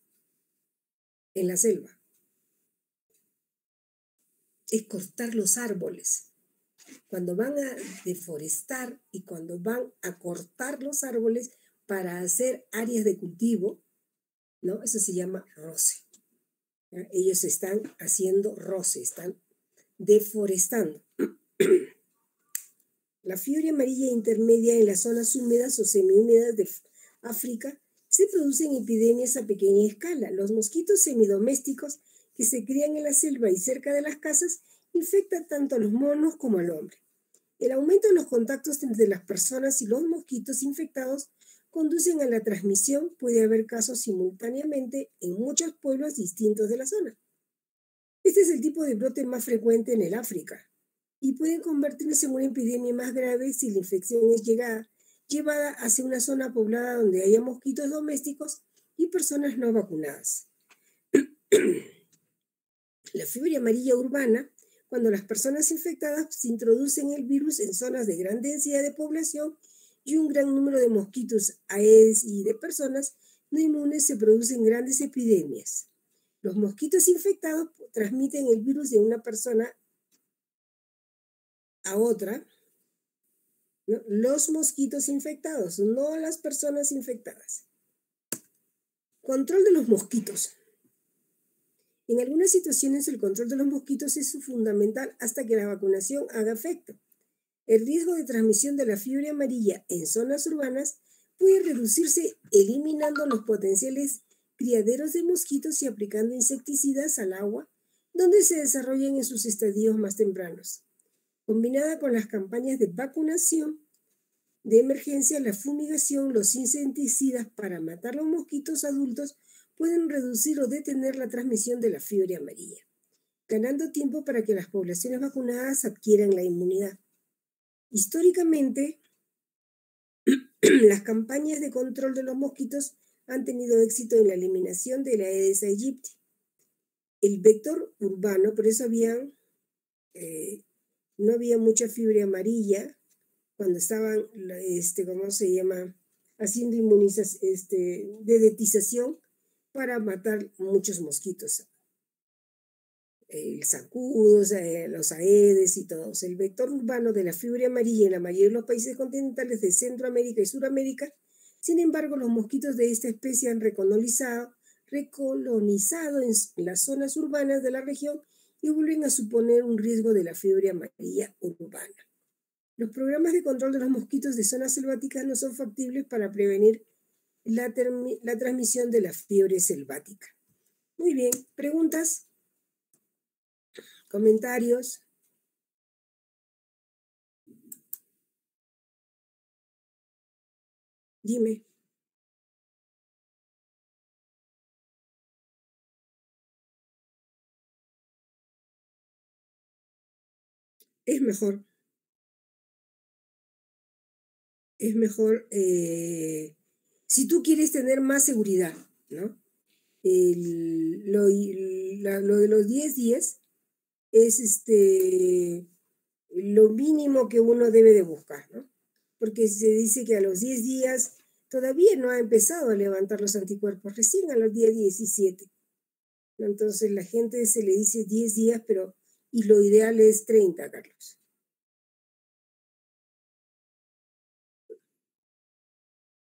en la selva? Es cortar los árboles. Cuando van a deforestar y cuando van a cortar los árboles para hacer áreas de cultivo, ¿no? Eso se llama roce. ¿Ya? Ellos están haciendo roce, están deforestando. La fiebre amarilla intermedia en las zonas húmedas o semihúmedas de África se producen epidemias a pequeña escala. Los mosquitos semidomésticos que se crían en la selva y cerca de las casas infectan tanto a los monos como al hombre. El aumento de los contactos entre las personas y los mosquitos infectados conducen a la transmisión. Puede haber casos simultáneamente en muchos pueblos distintos de la zona. Este es el tipo de brote más frecuente en el África y pueden convertirse en una epidemia más grave si la infección es llevada hacia una zona poblada donde haya mosquitos domésticos y personas no vacunadas. La fiebre amarilla urbana, cuando las personas infectadas introducen el virus en zonas de gran densidad de población y un gran número de mosquitos, aedes y de personas no inmunes, se producen grandes epidemias. Los mosquitos infectados transmiten el virus de una persona a otra, ¿no? Los mosquitos infectados, no las personas infectadas. Control de los mosquitos. En algunas situaciones el control de los mosquitos es fundamental hasta que la vacunación haga efecto. El riesgo de transmisión de la fiebre amarilla en zonas urbanas puede reducirse eliminando los potenciales criaderos de mosquitos y aplicando insecticidas al agua donde se desarrollan en sus estadios más tempranos. Combinada con las campañas de vacunación de emergencia, la fumigación, los insecticidas para matar los mosquitos adultos pueden reducir o detener la transmisión de la fiebre amarilla, ganando tiempo para que las poblaciones vacunadas adquieran la inmunidad. Históricamente, las campañas de control de los mosquitos han tenido éxito en la eliminación de la Aedes aegypti. El vector urbano, por eso no había mucha fiebre amarilla cuando estaban, ¿cómo se llama?, haciendo dedetización para matar muchos mosquitos. El zancudo, los aedes y todos. El vector urbano de la fiebre amarilla en la mayoría de los países continentales de Centroamérica y Suramérica. Sin embargo, los mosquitos de esta especie han recolonizado en las zonas urbanas de la región y vuelven a suponer un riesgo de la fiebre amarilla urbana. Los programas de control de los mosquitos de zonas selváticas no son factibles para prevenir la transmisión de la fiebre selvática. Muy bien, ¿preguntas? ¿Comentarios? Dime. Es mejor. Es mejor, si tú quieres tener más seguridad, ¿no? Lo de los 10 días es lo mínimo que uno debe de buscar, ¿no? Porque se dice que a los 10 días todavía no ha empezado a levantar los anticuerpos, recién a los días 17. Entonces la gente se le dice 10 días, y lo ideal es 30, Carlos.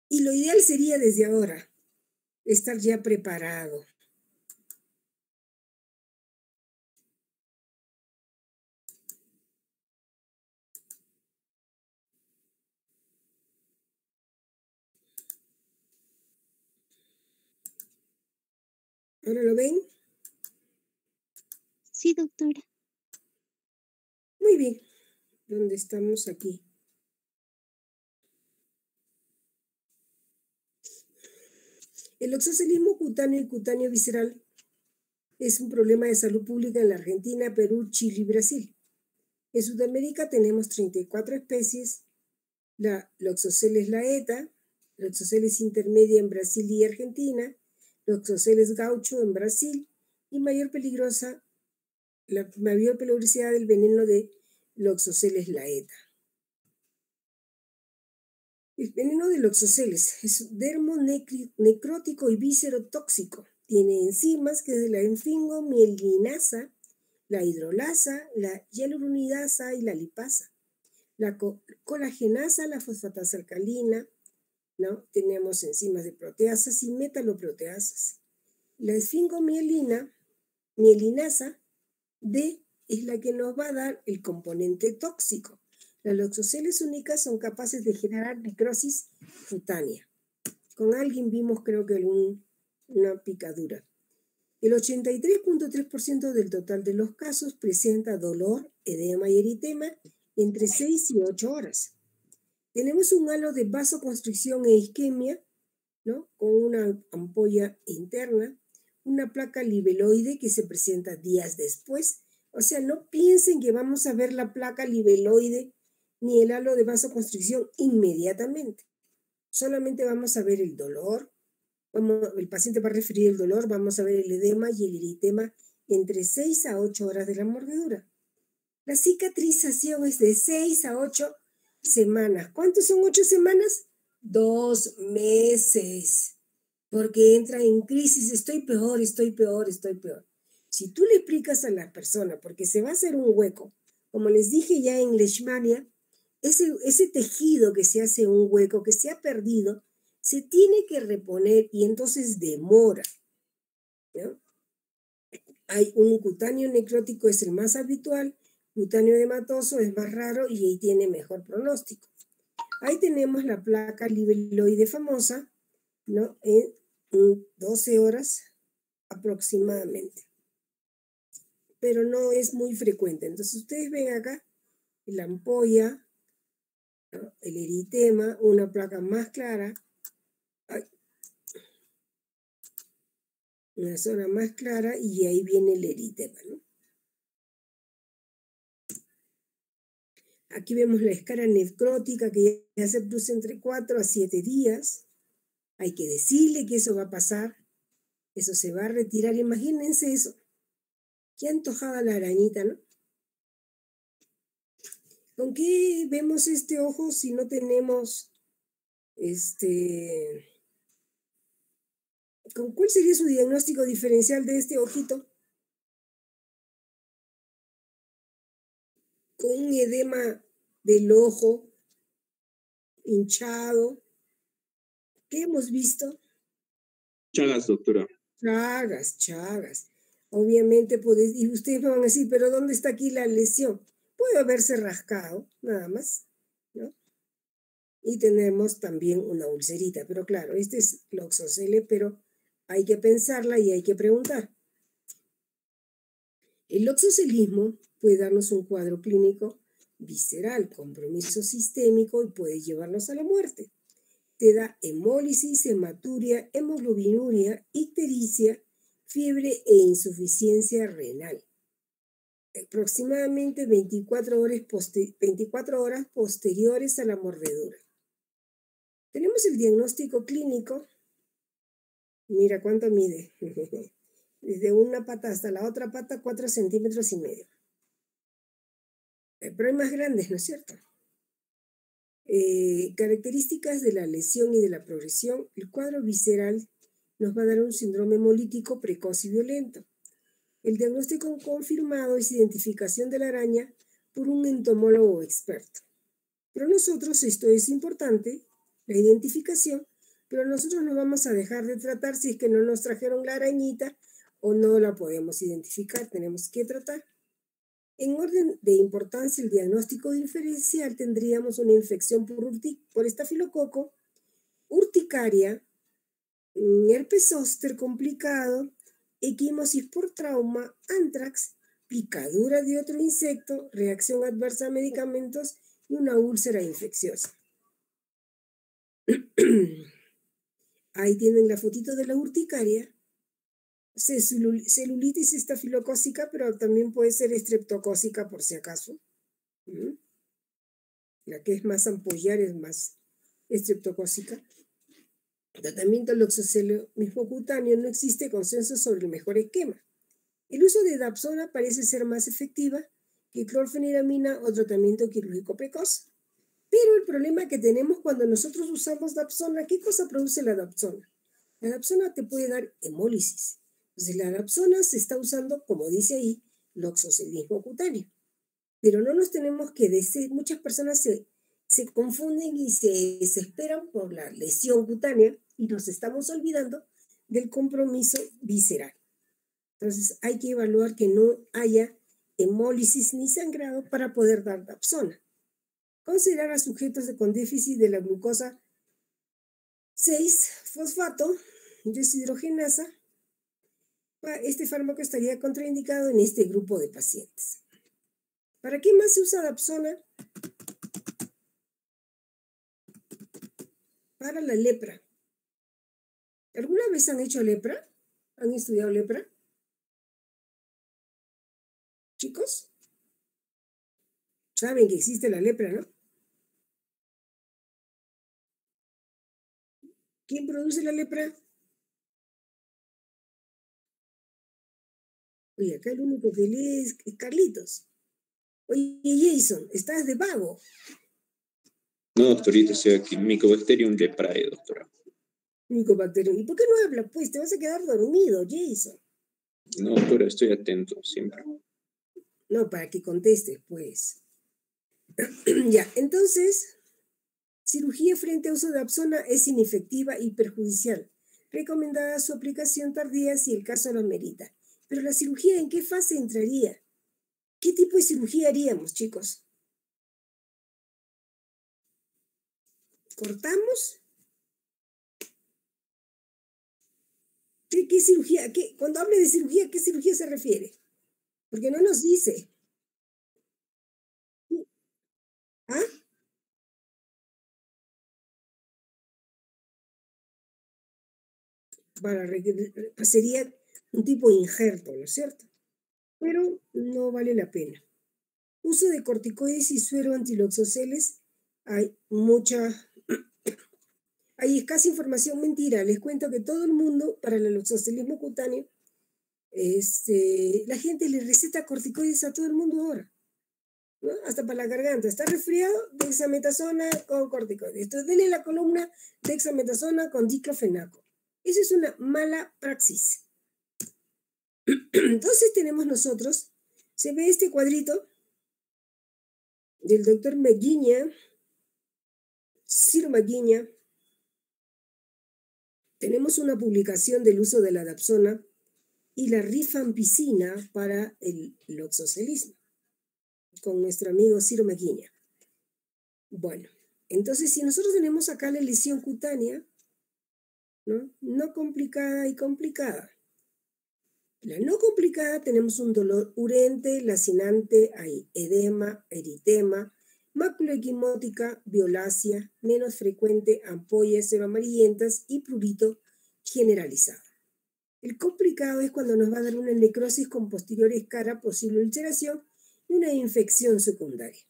Y lo ideal sería desde ahora estar ya preparado. ¿Ahora lo ven? Sí, doctora. Muy bien. ¿Dónde estamos aquí? El oxocelismo cutáneo y cutáneo visceral es un problema de salud pública en la Argentina, Perú, Chile y Brasil. En Sudamérica tenemos 34 especies, la Loxoceles laeta, Loxoceles intermedia en Brasil y Argentina, Loxoceles gaucho en Brasil y la mayor peligrosidad del veneno de Loxoceles laeta. El veneno de Loxoceles es dermonecrótico y viscerotóxico. Tiene enzimas que es la enfingomielinasa, la hidrolasa, la hialuronidasa y la lipasa. La colagenasa, la fosfatasa alcalina, ¿no? Tenemos enzimas de proteasas y metaloproteasas. La esfingomielinasa D es la que nos va a dar el componente tóxico. Las loxoceles únicas son capaces de generar necrosis cutánea. Con alguien vimos, creo que una picadura. El 83.3% del total de los casos presenta dolor, edema y eritema entre 6 y 8 horas. Tenemos un halo de vasoconstricción e isquemia, ¿no? Con una ampolla interna, una placa libeloide que se presenta días después. O sea, no piensen que vamos a ver la placa libeloide ni el halo de vasoconstricción inmediatamente. Solamente vamos a ver el dolor. El paciente va a referir el dolor, vamos a ver el edema y el eritema entre 6 a 8 horas de la mordedura. La cicatrización es de 6 a 8 semanas. ¿Cuántos son 8 semanas? 2 meses. Porque entra en crisis, estoy peor, estoy peor, estoy peor. Si tú le explicas a la persona, porque se va a hacer un hueco, como les dije ya en Leishmania, ese tejido que se hace un hueco, que se ha perdido, se tiene que reponer y entonces demora, ¿no? Hay un cutáneo necrótico, es el más habitual, cutáneo edematoso es más raro y ahí tiene mejor pronóstico. Ahí tenemos la placa libeloide famosa, ¿no? En 12 horas aproximadamente. Pero no es muy frecuente. Entonces ustedes ven acá la ampolla, ¿no? El eritema, una placa más clara, una zona más clara y ahí viene el eritema, ¿no? Aquí vemos la escala necrótica que ya se produce entre 4 a 7 días. Hay que decirle que eso va a pasar. Eso se va a retirar. Imagínense eso. Qué antojada la arañita, ¿no? ¿Con qué vemos este ojo si no tenemos ¿con cuál sería su diagnóstico diferencial de este ojito? Con un edema del ojo hinchado. ¿Qué hemos visto? Chagas, doctora. Chagas. Obviamente, y ustedes me van a decir, pero ¿dónde está aquí la lesión? Puede haberse rascado, nada más, ¿no? Y tenemos también una ulcerita, pero claro, este es loxosele, pero hay que pensarla y hay que preguntar. El loxocelismo puede darnos un cuadro clínico visceral, compromiso sistémico y puede llevarnos a la muerte. Te da hemólisis, hematuria, hemoglobinuria, ictericia, fiebre e insuficiencia renal. Aproximadamente 24 horas posteriores a la mordedura. Tenemos el diagnóstico clínico. Mira cuánto mide. Desde una pata hasta la otra pata, 4,5 centímetros. Pero hay más grandes, ¿no es cierto? Características de la lesión y de la progresión. El cuadro visceral nos va a dar un síndrome hemolítico precoz y violento. El diagnóstico confirmado es identificación de la araña por un entomólogo experto. Pero nosotros, esto es importante, la identificación, pero nosotros no vamos a dejar de tratar si es que no nos trajeron la arañita o no la podemos identificar, tenemos que tratar. En orden de importancia, el diagnóstico diferencial tendríamos una infección por estafilococo, urticaria, herpes zóster complicado, equimosis por trauma, antrax, picadura de otro insecto, reacción adversa a medicamentos y una úlcera infecciosa. Ahí tienen la fotito de la urticaria. Celulitis estafilocócica, pero también puede ser estreptocócica por si acaso. La que es más ampollar es más estreptocócica. Tratamiento loxosele mismo cutáneo, no existe consenso sobre el mejor esquema. El uso de dapsona parece ser más efectiva que clorfeniramina o tratamiento quirúrgico precoz. Pero el problema que tenemos cuando nosotros usamos dapsona, ¿qué cosa produce la dapsona? La dapsona te puede dar hemólisis. Entonces la dapsona se está usando, como dice ahí, loxocelismo cutáneo. Pero no nos tenemos que decir, muchas personas se confunden y se desesperan por la lesión cutánea y nos estamos olvidando del compromiso visceral. Entonces hay que evaluar que no haya hemólisis ni sangrado para poder dar dapsona. Considerar a sujetos con déficit de la glucosa 6-fosfato deshidrogenasa. Este fármaco estaría contraindicado en este grupo de pacientes. ¿Para qué más se usa dapsona? Para la lepra. ¿Alguna vez han hecho lepra? ¿Han estudiado lepra? ¿Chicos? Saben que existe la lepra, ¿no? ¿Quién produce la lepra? Oye, acá el único que lee es Carlitos. Oye, Jason, estás de vago. No, doctorita, estoy aquí. Mycobacterium leprae, doctora. Mycobacterium. ¿Y por qué no hablas? Pues te vas a quedar dormido, Jason. No, doctora, estoy atento siempre. No, para que contestes, pues. Ya, entonces, cirugía frente a uso de Dapsona es inefectiva y perjudicial. Recomendada su aplicación tardía si el caso lo amerita. Pero la cirugía, ¿en qué fase entraría? ¿Qué tipo de cirugía haríamos, chicos? ¿Cortamos? ¿Qué cirugía? Cuando hable de cirugía, ¿qué cirugía se refiere? Porque no nos dice. ¿Ah? Sería un tipo de injerto, ¿no es cierto? Pero no vale la pena. Uso de corticoides y suero antiloxoceles. Hay escasa información. Mentira, les cuento que todo el mundo, para el loxocelismo cutáneo, la gente le receta corticoides a todo el mundo ahora, ¿no? Hasta para la garganta. Está resfriado, dexametasona con corticoides. Entonces, denle la columna dexametasona con diclofenaco. Esa es una mala praxis. Entonces tenemos nosotros, se ve este cuadrito del doctor Meguiña, Ciro Meguiña. Tenemos una publicación del uso de la Dapsona y la rifampicina para el loxocelismo con nuestro amigo Ciro Meguiña. Bueno, entonces si nosotros tenemos acá la lesión cutánea, no complicada y complicada. La no complicada tenemos un dolor urente, lacinante, hay edema, eritema, mácula equimótica, violácea, menos frecuente, ampollas seroamarillentas y prurito generalizado. El complicado es cuando nos va a dar una necrosis con posterior escara, posible ulceración y una infección secundaria.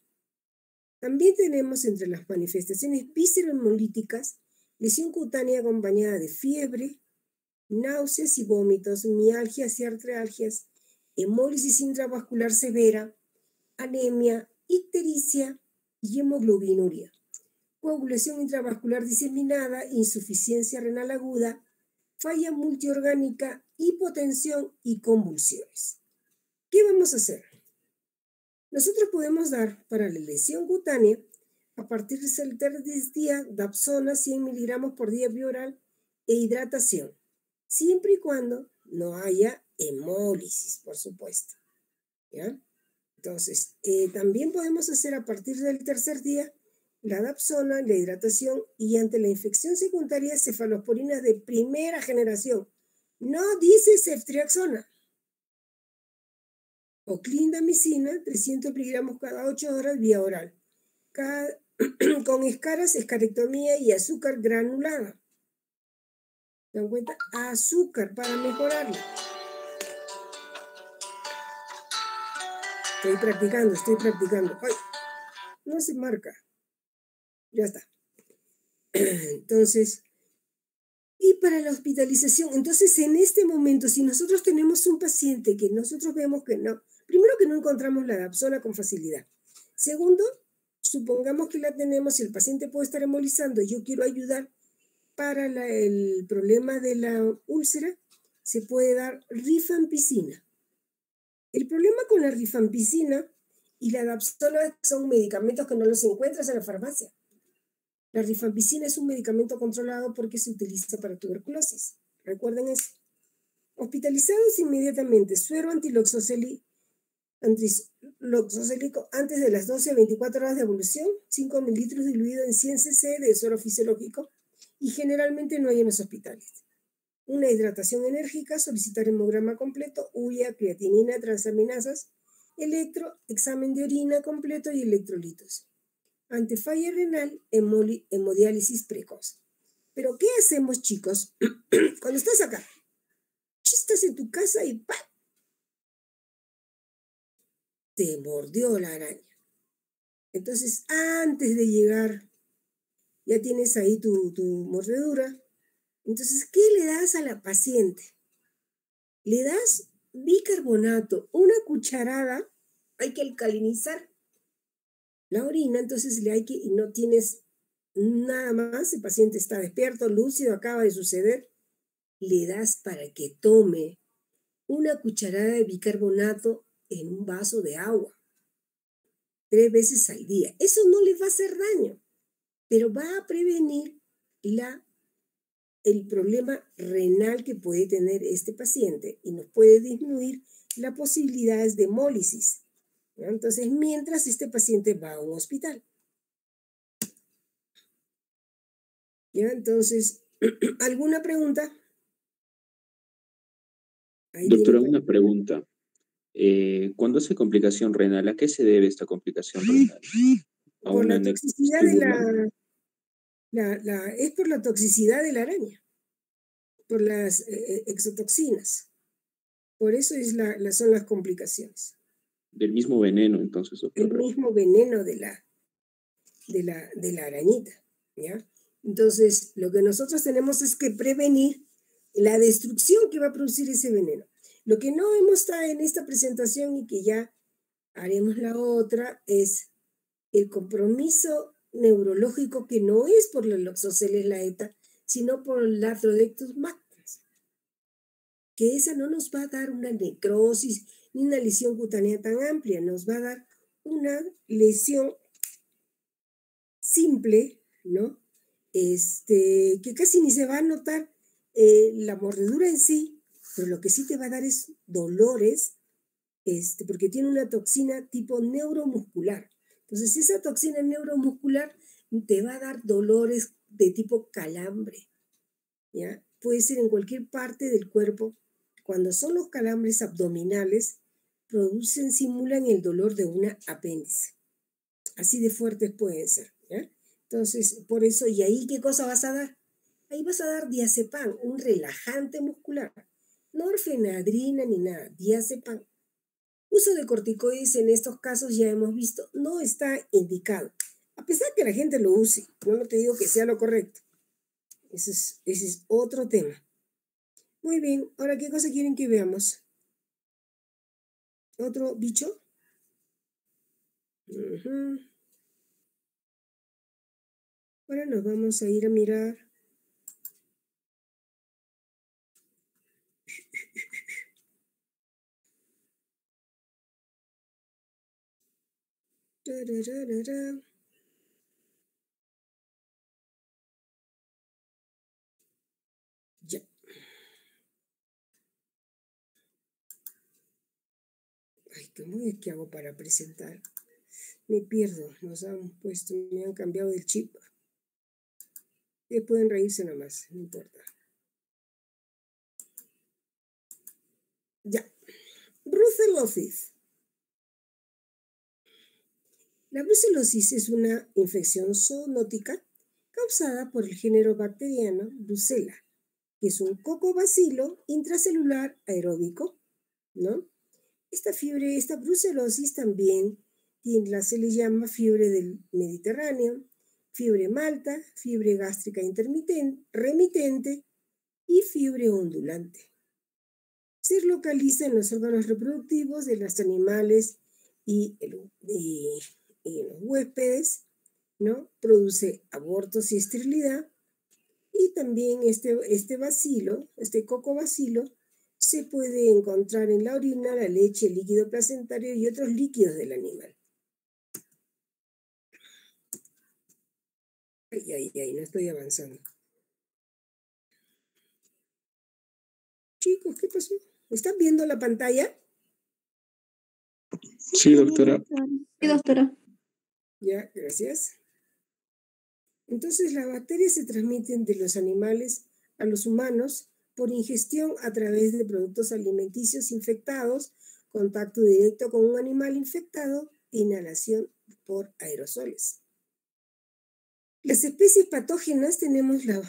También tenemos entre las manifestaciones viscerohemolíticas lesión cutánea acompañada de fiebre, náuseas y vómitos, mialgias y artralgias, hemólisis intravascular severa, anemia, ictericia y hemoglobinuria, coagulación intravascular diseminada, insuficiencia renal aguda, falla multiorgánica, hipotensión y convulsiones. ¿Qué vamos a hacer? Nosotros podemos dar para la lesión cutánea, a partir del tercer día, Dapsona 100 miligramos por día vía oral e hidratación, siempre y cuando no haya hemólisis, por supuesto. ¿Ya? Entonces, también podemos hacer a partir del tercer día la Dapsona, la hidratación y ante la infección secundaria cefalosporinas de primera generación. No dice ceftriaxona. O clindamicina, 300 miligramos cada 8 horas vía oral. Con escaras, escarectomía y azúcar granulada. ¿Se dan cuenta? Azúcar para mejorarla. Estoy practicando. ¡Ay! No se marca. Ya está. Entonces, y para la hospitalización, entonces en este momento, si nosotros tenemos un paciente que nosotros vemos que no, primero que no encontramos la Dapsona con facilidad. Segundo, supongamos que la tenemos y el paciente puede estar hemolizando y yo quiero ayudar para el problema de la úlcera, se puede dar rifampicina. El problema con la rifampicina y la Dapsona son medicamentos que no los encuentras en la farmacia. La rifampicina es un medicamento controlado porque se utiliza para tuberculosis. Recuerden eso. Hospitalizados inmediatamente, suero antiloxocélico antes de las 12 a 24 horas de evolución, 5 mililitros diluido en 100 cc de suero fisiológico y generalmente no hay en los hospitales. Una hidratación enérgica, solicitar hemograma completo, urea, creatinina, transaminasas, electro, examen de orina completo y electrolitos. Ante falla renal, hemodiálisis precoz. Pero ¿qué hacemos, chicos? Cuando estás acá, estás en tu casa y ¡pam! Te mordió la araña. Entonces, antes de llegar, ya tienes ahí tu mordedura. Entonces, ¿qué le das a la paciente? Le das bicarbonato, una cucharada, hay que alcalinizar la orina, entonces y no tienes nada más, el paciente está despierto, lúcido, acaba de suceder, le das para que tome una cucharada de bicarbonato en un vaso de agua 3 veces al día. Eso no le va a hacer daño, pero va a prevenir el problema renal que puede tener este paciente y nos puede disminuir las posibilidades de hemólisis, ¿no? Entonces, mientras este paciente va a un hospital. ¿Ya? Entonces, ¿alguna pregunta? Ahí Doctora, tiene... una pregunta. Cuando hace complicación renal, ¿a qué se debe esta complicación renal? ¿A Por una la toxicidad de vestibular? es por la toxicidad de la araña, por las exotoxinas. Por eso son las complicaciones. Del mismo veneno, entonces, El doctora. mismo veneno de la arañita, ¿ya? Entonces, lo que nosotros tenemos es que prevenir la destrucción que va a producir ese veneno. Lo que no hemos estado en esta presentación y que ya haremos la otra es el compromiso neurológico que no es por la Loxoceles laeta, sino por el Latrodectus mactans, que esa no nos va a dar una necrosis ni una lesión cutánea tan amplia, nos va a dar una lesión simple, ¿no? Que casi ni se va a notar la mordedura en sí, pero lo que sí te va a dar es dolores, porque tiene una toxina tipo neuromuscular. Entonces, esa toxina neuromuscular te va a dar dolores de tipo calambre, ¿ya? Puede ser en cualquier parte del cuerpo. Cuando son los calambres abdominales, simulan el dolor de una apéndice. Así de fuertes pueden ser, ¿ya? Entonces, por eso, ¿y ahí qué cosa vas a dar? Ahí vas a dar diazepam, un relajante muscular. No orfenadrina ni nada, diazepam. Uso de corticoides en estos casos ya hemos visto, no está indicado. A pesar que la gente lo use, no te digo que sea lo correcto. Ese es otro tema. Muy bien, ahora, ¿qué cosa quieren que veamos? ¿Otro bicho? Ahora nos vamos a ir a mirar. Ya. Ay, ¿cómo es que hago para presentar? Me pierdo, me han cambiado el chip. Pueden reírse nomás, no importa. Ya. Brucelosis. La brucelosis es una infección zoonótica causada por el género bacteriano Brucella, que es un cocobacilo intracelular aeróbico, ¿no? Esta brucelosis también se le llama fiebre del Mediterráneo, fiebre malta, fiebre gástrica remitente y fiebre ondulante. Se localiza en los órganos reproductivos de los animales y los huéspedes, ¿no? Produce abortos y esterilidad. Y también este bacilo, este cocobacilo, se puede encontrar en la orina, la leche, el líquido placentario y otros líquidos del animal. Ay, no estoy avanzando. Chicos, ¿qué pasó? ¿Están viendo la pantalla? Sí, doctora. Sí, doctora. Ya, gracias. Entonces, las bacterias se transmiten de los animales a los humanos por ingestión a través de productos alimenticios infectados, contacto directo con un animal infectado e inhalación por aerosoles. Las especies patógenas tenemos la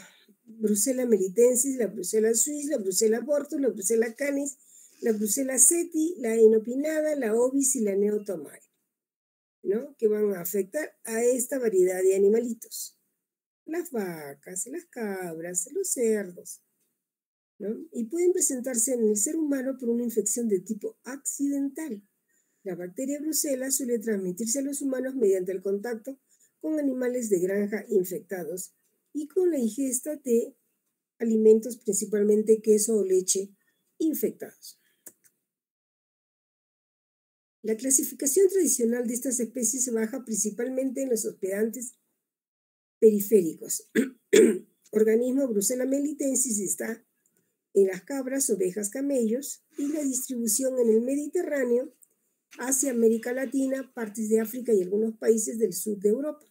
Brucella melitensis, la Brucella suis, la Brucella abortus, la Brucella canis, la Brucella seti, la inopinada, la ovis y la neotomai, ¿no? Que van a afectar a esta variedad de animalitos. Las vacas, las cabras, los cerdos, ¿no? Y pueden presentarse en el ser humano por una infección de tipo accidental, La bacteria Brucella suele transmitirse a los humanos mediante el contacto con animales de granja infectados y con la ingesta de alimentos, principalmente queso o leche, infectados. La clasificación tradicional de estas especies se basa principalmente en los hospedantes periféricos. Organismo Brucella melitensis está en las cabras, ovejas, camellos, y la distribución en el Mediterráneo, Asia, América Latina, partes de África y algunos países del sur de Europa.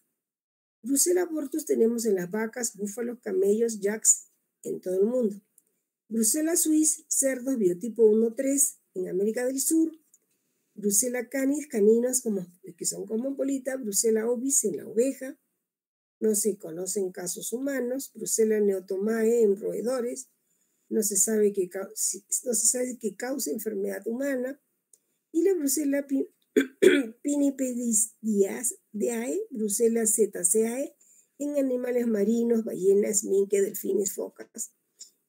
Brucella abortus tenemos en las vacas, búfalos, camellos, yaks en todo el mundo. Brucella suis, cerdos, biotipo 1-3 en América del Sur. Brucella canis, caninos que son cosmopolita. Brucella ovis en la oveja. No se conocen casos humanos. Brucella neotomae en roedores. No se sabe que causa enfermedad humana. Y la Brucella pinnipedidae, Brucella cetaceae, en animales marinos, ballenas, minke, delfines, focas.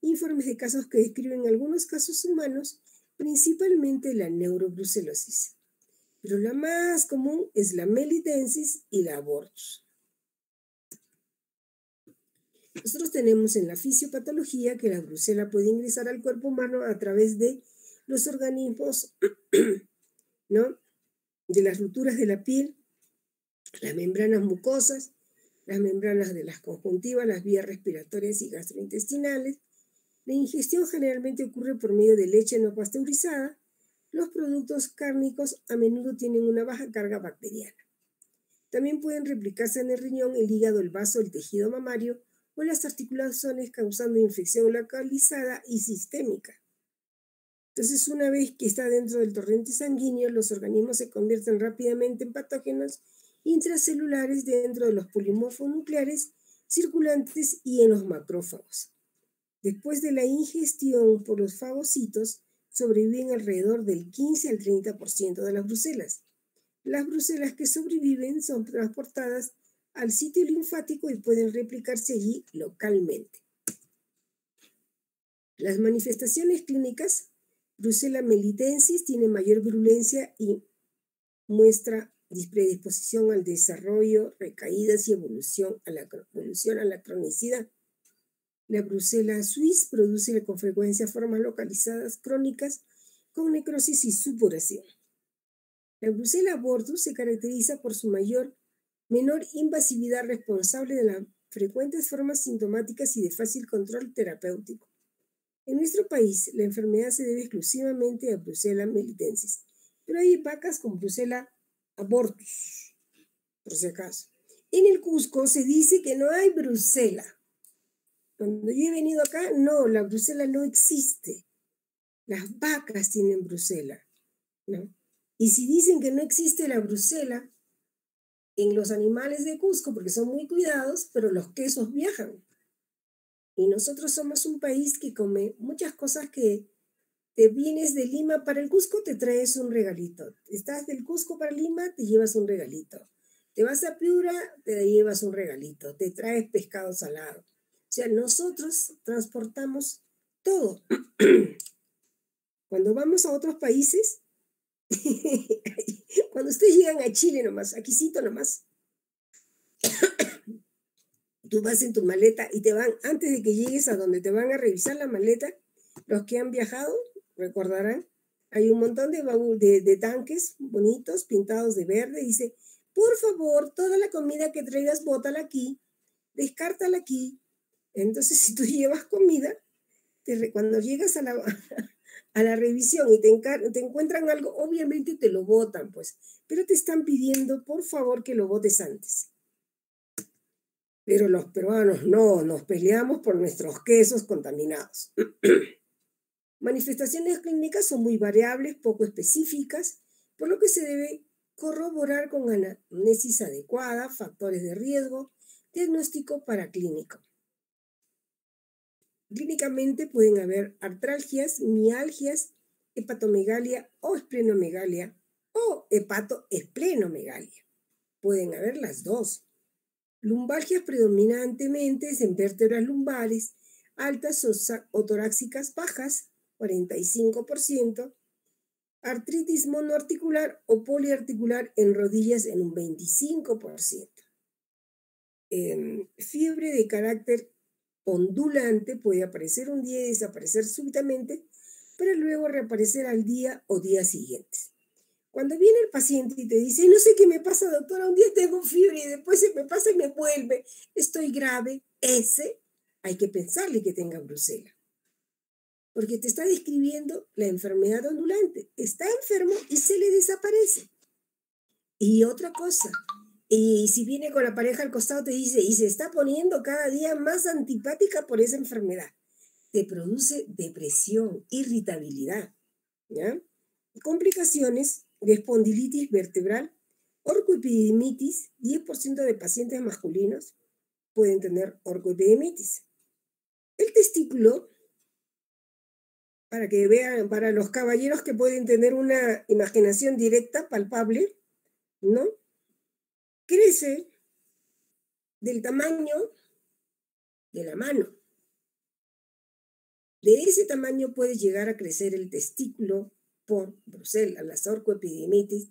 Informes de casos que describen algunos casos humanos, principalmente la neurobrucelosis. Pero la más común es la melitensis y la abortus. Nosotros tenemos en la fisiopatología que la brucela puede ingresar al cuerpo humano a través de los organismos, ¿no?, de las rupturas de la piel, las membranas mucosas, las membranas de las conjuntivas, las vías respiratorias y gastrointestinales. La ingestión generalmente ocurre por medio de leche no pasteurizada. Los productos cárnicos a menudo tienen una baja carga bacteriana. También pueden replicarse en el riñón, el hígado, el vaso, el tejido mamario o las articulaciones, causando infección localizada y sistémica. Entonces, una vez que está dentro del torrente sanguíneo, los organismos se convierten rápidamente en patógenos intracelulares dentro de los polimorfos nucleares circulantes y en los macrófagos. Después de la ingestión por los fagocitos, sobreviven alrededor del 15 al 30% de las brucelas. Las brucelas que sobreviven son transportadas al sitio linfático y pueden replicarse allí localmente. Las manifestaciones clínicas: Brucella melitensis tiene mayor virulencia y muestra predisposición al desarrollo, recaídas y evolución a la cronicidad. La Brucella suis produce con frecuencia formas localizadas crónicas con necrosis y supuración. La Brucella abortus se caracteriza por su menor invasividad, responsable de las frecuentes formas sintomáticas y de fácil control terapéutico. En nuestro país, la enfermedad se debe exclusivamente a Brucella melitensis, pero hay vacas con Brucella abortus, por si acaso. En el Cusco se dice que no hay Brucella. Cuando yo he venido acá, no, la Brucella no existe. Las vacas tienen Brucella, ¿no? Y si dicen que no existe la Brucella en los animales de Cusco, porque son muy cuidados, pero los quesos viajan. Y nosotros somos un país que come muchas cosas que te vienes de Lima para el Cusco, te traes un regalito. Estás del Cusco para Lima, te llevas un regalito. Te vas a Piura, te llevas un regalito. Te traes pescado salado. O sea, nosotros transportamos todo. Cuando vamos a otros países, cuando ustedes llegan a Chile nomás, aquícito nomás, tú vas en tu maleta y te van, antes de que llegues a donde te van a revisar la maleta, los que han viajado recordarán, hay un montón de tanques bonitos, pintados de verde, y dice: por favor, toda la comida que traigas, bótala aquí, descártala aquí. Entonces, si tú llevas comida, cuando llegas a la revisión y te encuentran algo, obviamente te lo botan, pues, pero te están pidiendo, por favor, que lo botes antes. Pero los peruanos no, nos peleamos por nuestros quesos contaminados. Manifestaciones clínicas son muy variables, poco específicas, por lo que se debe corroborar con anamnesis adecuada, factores de riesgo, diagnóstico paraclínico. Clínicamente pueden haber artralgias, mialgias, hepatomegalia o esplenomegalia o hepatoesplenomegalia. Pueden haber las dos. Lumbalgias predominantemente en vértebras lumbares, altas o torácicas bajas, 45%, artritis monoarticular o poliarticular en rodillas en un 25%. Fiebre de carácter ondulante puede aparecer un día y desaparecer súbitamente, para luego reaparecer al día o días siguientes. Cuando viene el paciente y te dice, no sé qué me pasa, doctora, un día tengo fiebre y después se me pasa y me vuelve, estoy grave, ese hay que pensarle que tenga brucela. Porque te está describiendo la enfermedad ondulante. Está enfermo y se le desaparece. Y otra cosa, y si viene con la pareja al costado te dice, y se está poniendo cada día más antipática por esa enfermedad. Te produce depresión, irritabilidad, ¿ya? Complicaciones de espondilitis vertebral, orcoepididimitis. 10% de pacientes masculinos pueden tener orcoepididimitis. El testículo, para que vean, para los caballeros que pueden tener una imaginación directa, palpable, ¿no? Crece del tamaño de la mano. De ese tamaño puede llegar a crecer el testículo por brucela, la orcoepididimitis,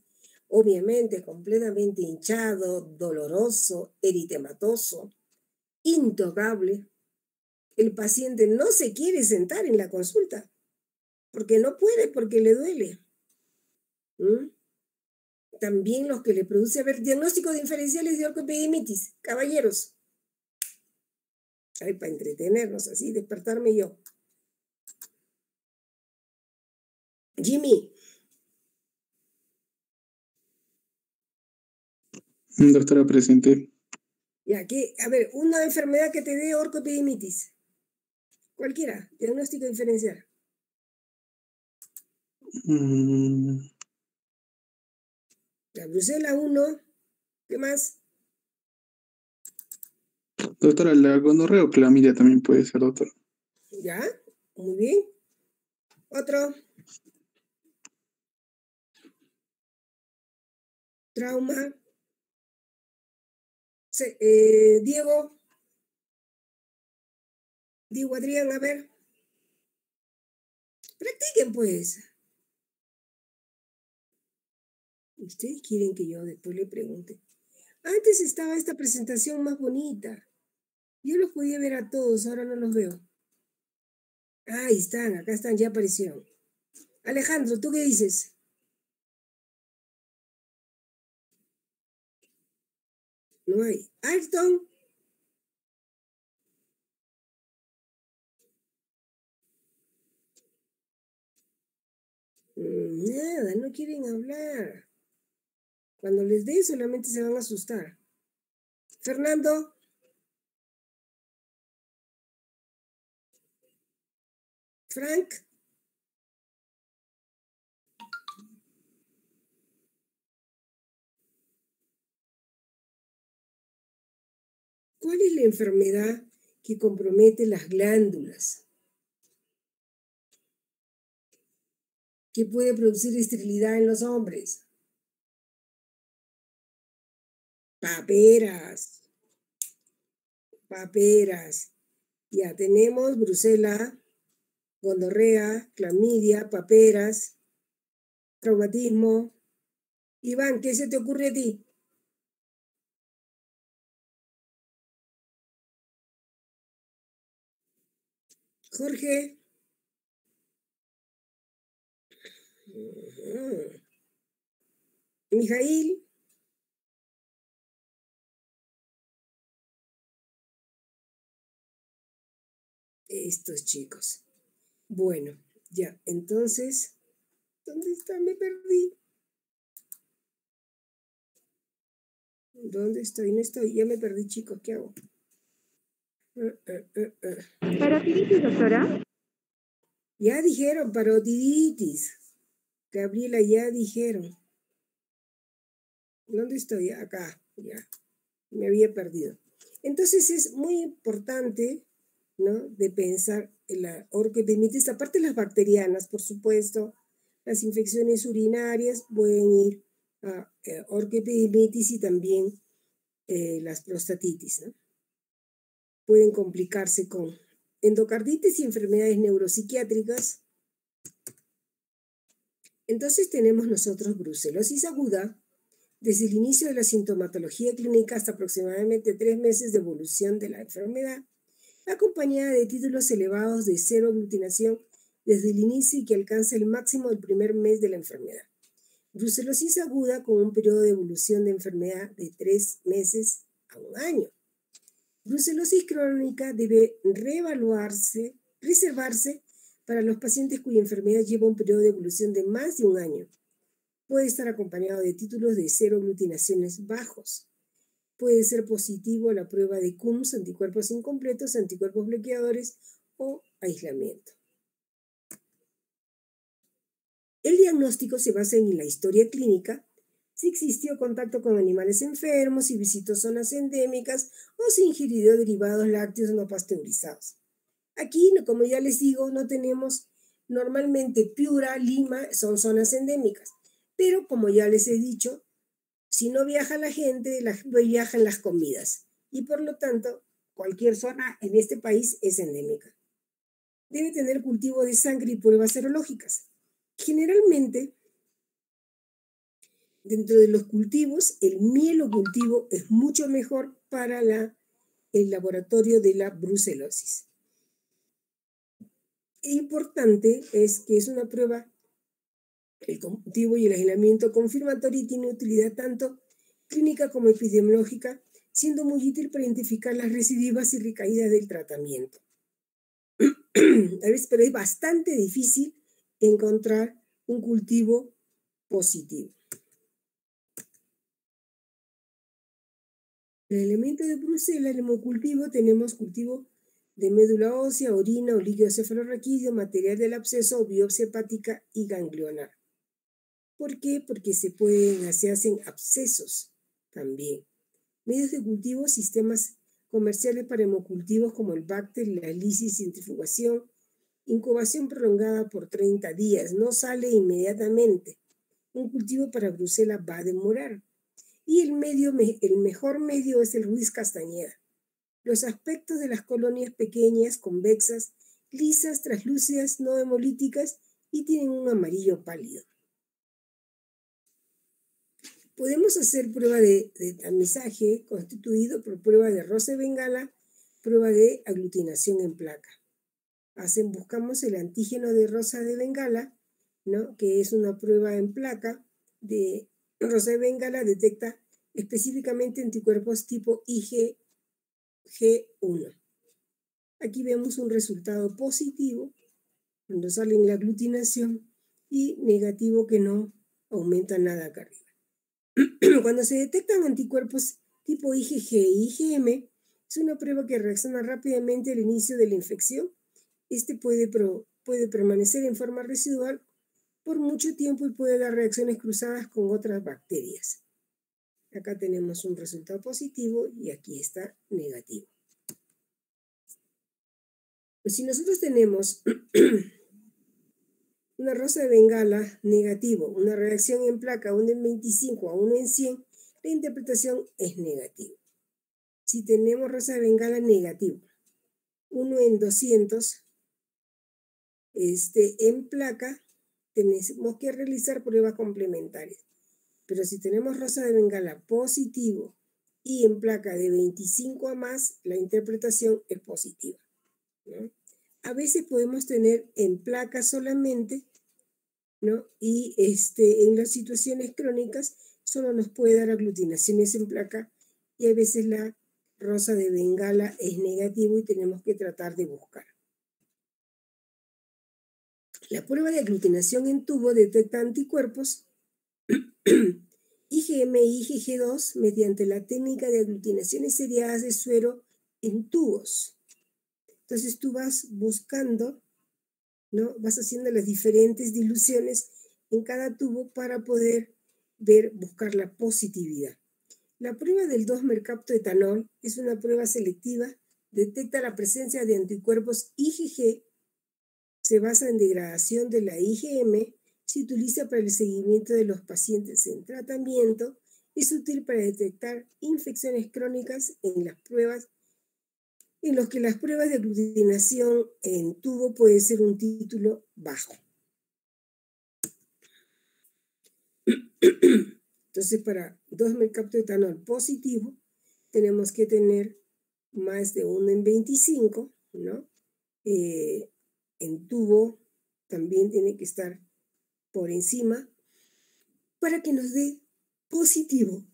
obviamente completamente hinchado, doloroso, eritematoso, intocable. El paciente no se quiere sentar en la consulta, porque no puede, porque le duele. También los que le produce, a ver, diagnóstico diferenciales de orcoepididimitis, caballeros. Ay, para entretenernos así, despertarme yo. Jimmy. Doctora, presente. Ya, que, a ver, una enfermedad que te dé orcoepididimitis. Cualquiera, diagnóstico diferencial. La brucela 1, ¿qué más? Doctora, la gonorrea o clamidia también puede ser, doctora. Ya, muy bien. Otro. Trauma. Diego. Diego Adrián, a ver. Practiquen, pues. Ustedes quieren que yo después le pregunte. Antes estaba esta presentación más bonita. Yo los podía ver a todos, ahora no los veo. Ahí están, acá están, ya aparecieron. Alejandro, ¿tú qué dices? No hay. Ayrton. Nada, no quieren hablar. Cuando les dé solamente se van a asustar. Fernando. Frank. ¿Cuál es la enfermedad que compromete las glándulas? ¿Qué puede producir esterilidad en los hombres? Paperas. Paperas. Ya tenemos brucela, gonorrea, clamidia, paperas, traumatismo. Iván, ¿qué se te ocurre a ti? Jorge. Mijail. Estos chicos. Bueno, ya, entonces, ¿dónde está? Me perdí. ¿Dónde estoy? No estoy. Ya me perdí, chicos. ¿Qué hago? ¿Parotiditis, doctora? Ya dijeron parotiditis. Gabriela, ya dijeron. ¿Dónde estoy? Acá. Ya. Me había perdido. Entonces es muy importante, ¿no?, de pensar en la orcoepididimitis, aparte de las bacterianas, por supuesto. Las infecciones urinarias pueden ir a orcoepididimitis y también las prostatitis, ¿no? Pueden complicarse con endocarditis y enfermedades neuropsiquiátricas. Entonces tenemos nosotros brucelosis aguda desde el inicio de la sintomatología clínica hasta aproximadamente 3 meses de evolución de la enfermedad, acompañada de títulos elevados de cero aglutinación desde el inicio y que alcanza el máximo del primer mes de la enfermedad. Brucelosis aguda con un periodo de evolución de enfermedad de 3 meses a 1 año. Brucelosis crónica debe reservarse para los pacientes cuya enfermedad lleva un periodo de evolución de más de 1 año. Puede estar acompañado de títulos de cero aglutinaciones bajos. Puede ser positivo a la prueba de CUMS, anticuerpos incompletos, anticuerpos bloqueadores o aislamiento. El diagnóstico se basa en la historia clínica, si existió contacto con animales enfermos, si visitó zonas endémicas o si ingirió derivados lácteos no pasteurizados. Aquí, como ya les digo, no tenemos normalmente Piura, Lima, son zonas endémicas, pero como ya les he dicho, si no viaja la gente, viajan las comidas y por lo tanto cualquier zona en este país es endémica. Debe tener cultivo de sangre y pruebas serológicas. Generalmente, dentro de los cultivos, el mielocultivo es mucho mejor para el laboratorio de la brucelosis. Importante es que es una prueba, el cultivo y el aislamiento confirmatorio y tiene utilidad tanto clínica como epidemiológica, siendo muy útil para identificar las recidivas y recaídas del tratamiento. A veces, pero es bastante difícil encontrar un cultivo positivo. El elemento de Bruselas, el hemocultivo, tenemos cultivo de médula ósea, orina o líquido cefalorraquídeo, material del absceso o biopsia hepática y ganglionar. ¿Por qué? Porque se hacen abscesos también. Medios de cultivo, sistemas comerciales para hemocultivos como el Bacter, la lisis, centrifugación, incubación prolongada por 30 días, no sale inmediatamente. Un cultivo para Bruselas va a demorar. Y el mejor medio es el Ruiz Castañeda. Los aspectos de las colonias pequeñas, convexas, lisas, translúcidas, no hemolíticas y tienen un amarillo pálido. Podemos hacer prueba de tamizaje constituido por prueba de rosa de Bengala, prueba de aglutinación en placa. Buscamos el antígeno de rosa de Bengala, ¿no? Que es una prueba en placa de rosa de Bengala, detecta específicamente anticuerpos tipo IgG1. Aquí vemos un resultado positivo cuando sale en la aglutinación y negativo que no aumenta nada acá arriba. Cuando se detectan anticuerpos tipo IgG y IgM, es una prueba que reacciona rápidamente al inicio de la infección. Puede permanecer en forma residual por mucho tiempo y puede dar reacciones cruzadas con otras bacterias. Acá tenemos un resultado positivo y aquí está negativo. Pues si nosotros tenemos una rosa de Bengala negativo, una reacción en placa 1 en 25 a 1 en 100, la interpretación es negativa. Si tenemos rosa de Bengala negativo, 1 en 200, en placa, tenemos que realizar pruebas complementarias. Pero si tenemos rosa de Bengala positivo y en placa de 25 a más, la interpretación es positiva, ¿no? A veces podemos tener en placa solamente, ¿no? Y en las situaciones crónicas solo nos puede dar aglutinaciones en placa y a veces la rosa de Bengala es negativo y tenemos que tratar de buscar. La prueba de aglutinación en tubo detecta anticuerpos IgM y IgG2 mediante la técnica de aglutinaciones seriadas de suero en tubos. Entonces tú vas buscando, ¿no? Vas haciendo las diferentes diluciones en cada tubo para poder buscar la positividad. La prueba del 2-mercaptoetanol es una prueba selectiva, detecta la presencia de anticuerpos IgG, se basa en degradación de la IgM, se utiliza para el seguimiento de los pacientes en tratamiento, es útil para detectar infecciones crónicas en los que las pruebas de aglutinación en tubo puede ser un título bajo. Entonces, para 2 mercaptoetanol positivo, tenemos que tener más de 1 en 25, ¿no? En tubo también tiene que estar por encima para que nos dé positivo.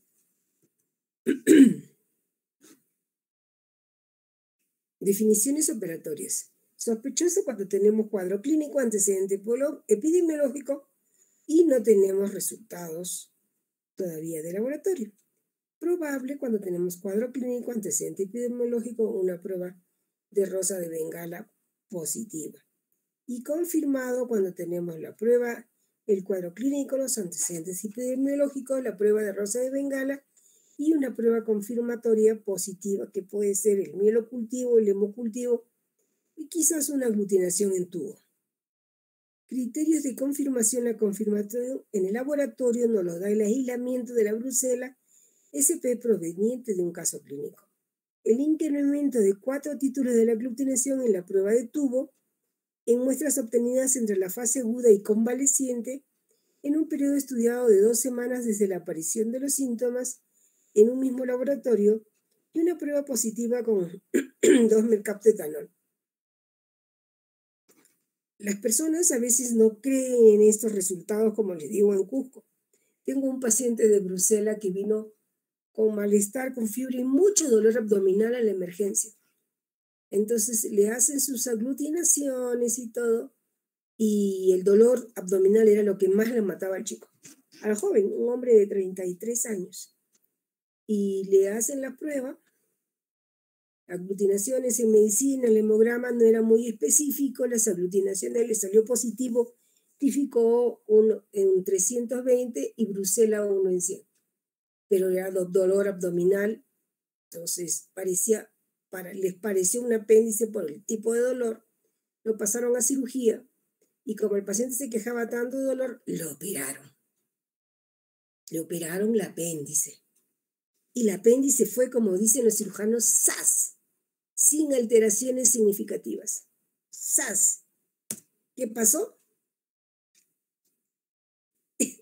Definiciones operatorias. Sospechoso cuando tenemos cuadro clínico, antecedente epidemiológico y no tenemos resultados todavía de laboratorio. Probable cuando tenemos cuadro clínico, antecedente epidemiológico, una prueba de rosa de Bengala positiva. Y confirmado cuando tenemos la prueba, el cuadro clínico, los antecedentes epidemiológicos, la prueba de rosa de Bengala y una prueba confirmatoria positiva que puede ser el mielocultivo, el hemocultivo y quizás una aglutinación en tubo. Criterios de confirmación. La confirmación en el laboratorio nos lo da el aislamiento de la brucela SP proveniente de un caso clínico. El incremento de 4 títulos de la aglutinación en la prueba de tubo en muestras obtenidas entre la fase aguda y convaleciente en un periodo estudiado de 2 semanas desde la aparición de los síntomas en un mismo laboratorio y una prueba positiva con 2 mercaptoetanol. Las personas a veces no creen en estos resultados, como les digo en Cusco. Tengo un paciente de Bruselas que vino con malestar, con fiebre y mucho dolor abdominal a la emergencia. Entonces le hacen sus aglutinaciones y todo, y el dolor abdominal era lo que más le mataba al chico, al joven, un hombre de 33 años. Y le hacen la prueba, aglutinaciones en medicina, el hemograma no era muy específico, las aglutinaciones le salió positivo, típico 1 en 320 y Bruselas 1 en 100. Pero era dolor abdominal, entonces les pareció un apéndice por el tipo de dolor, lo pasaron a cirugía y como el paciente se quejaba tanto de dolor, lo operaron. Le operaron el apéndice. Y el apéndice fue, como dicen los cirujanos, ¡zas! Sin alteraciones significativas. ¡Zas! ¿Qué pasó?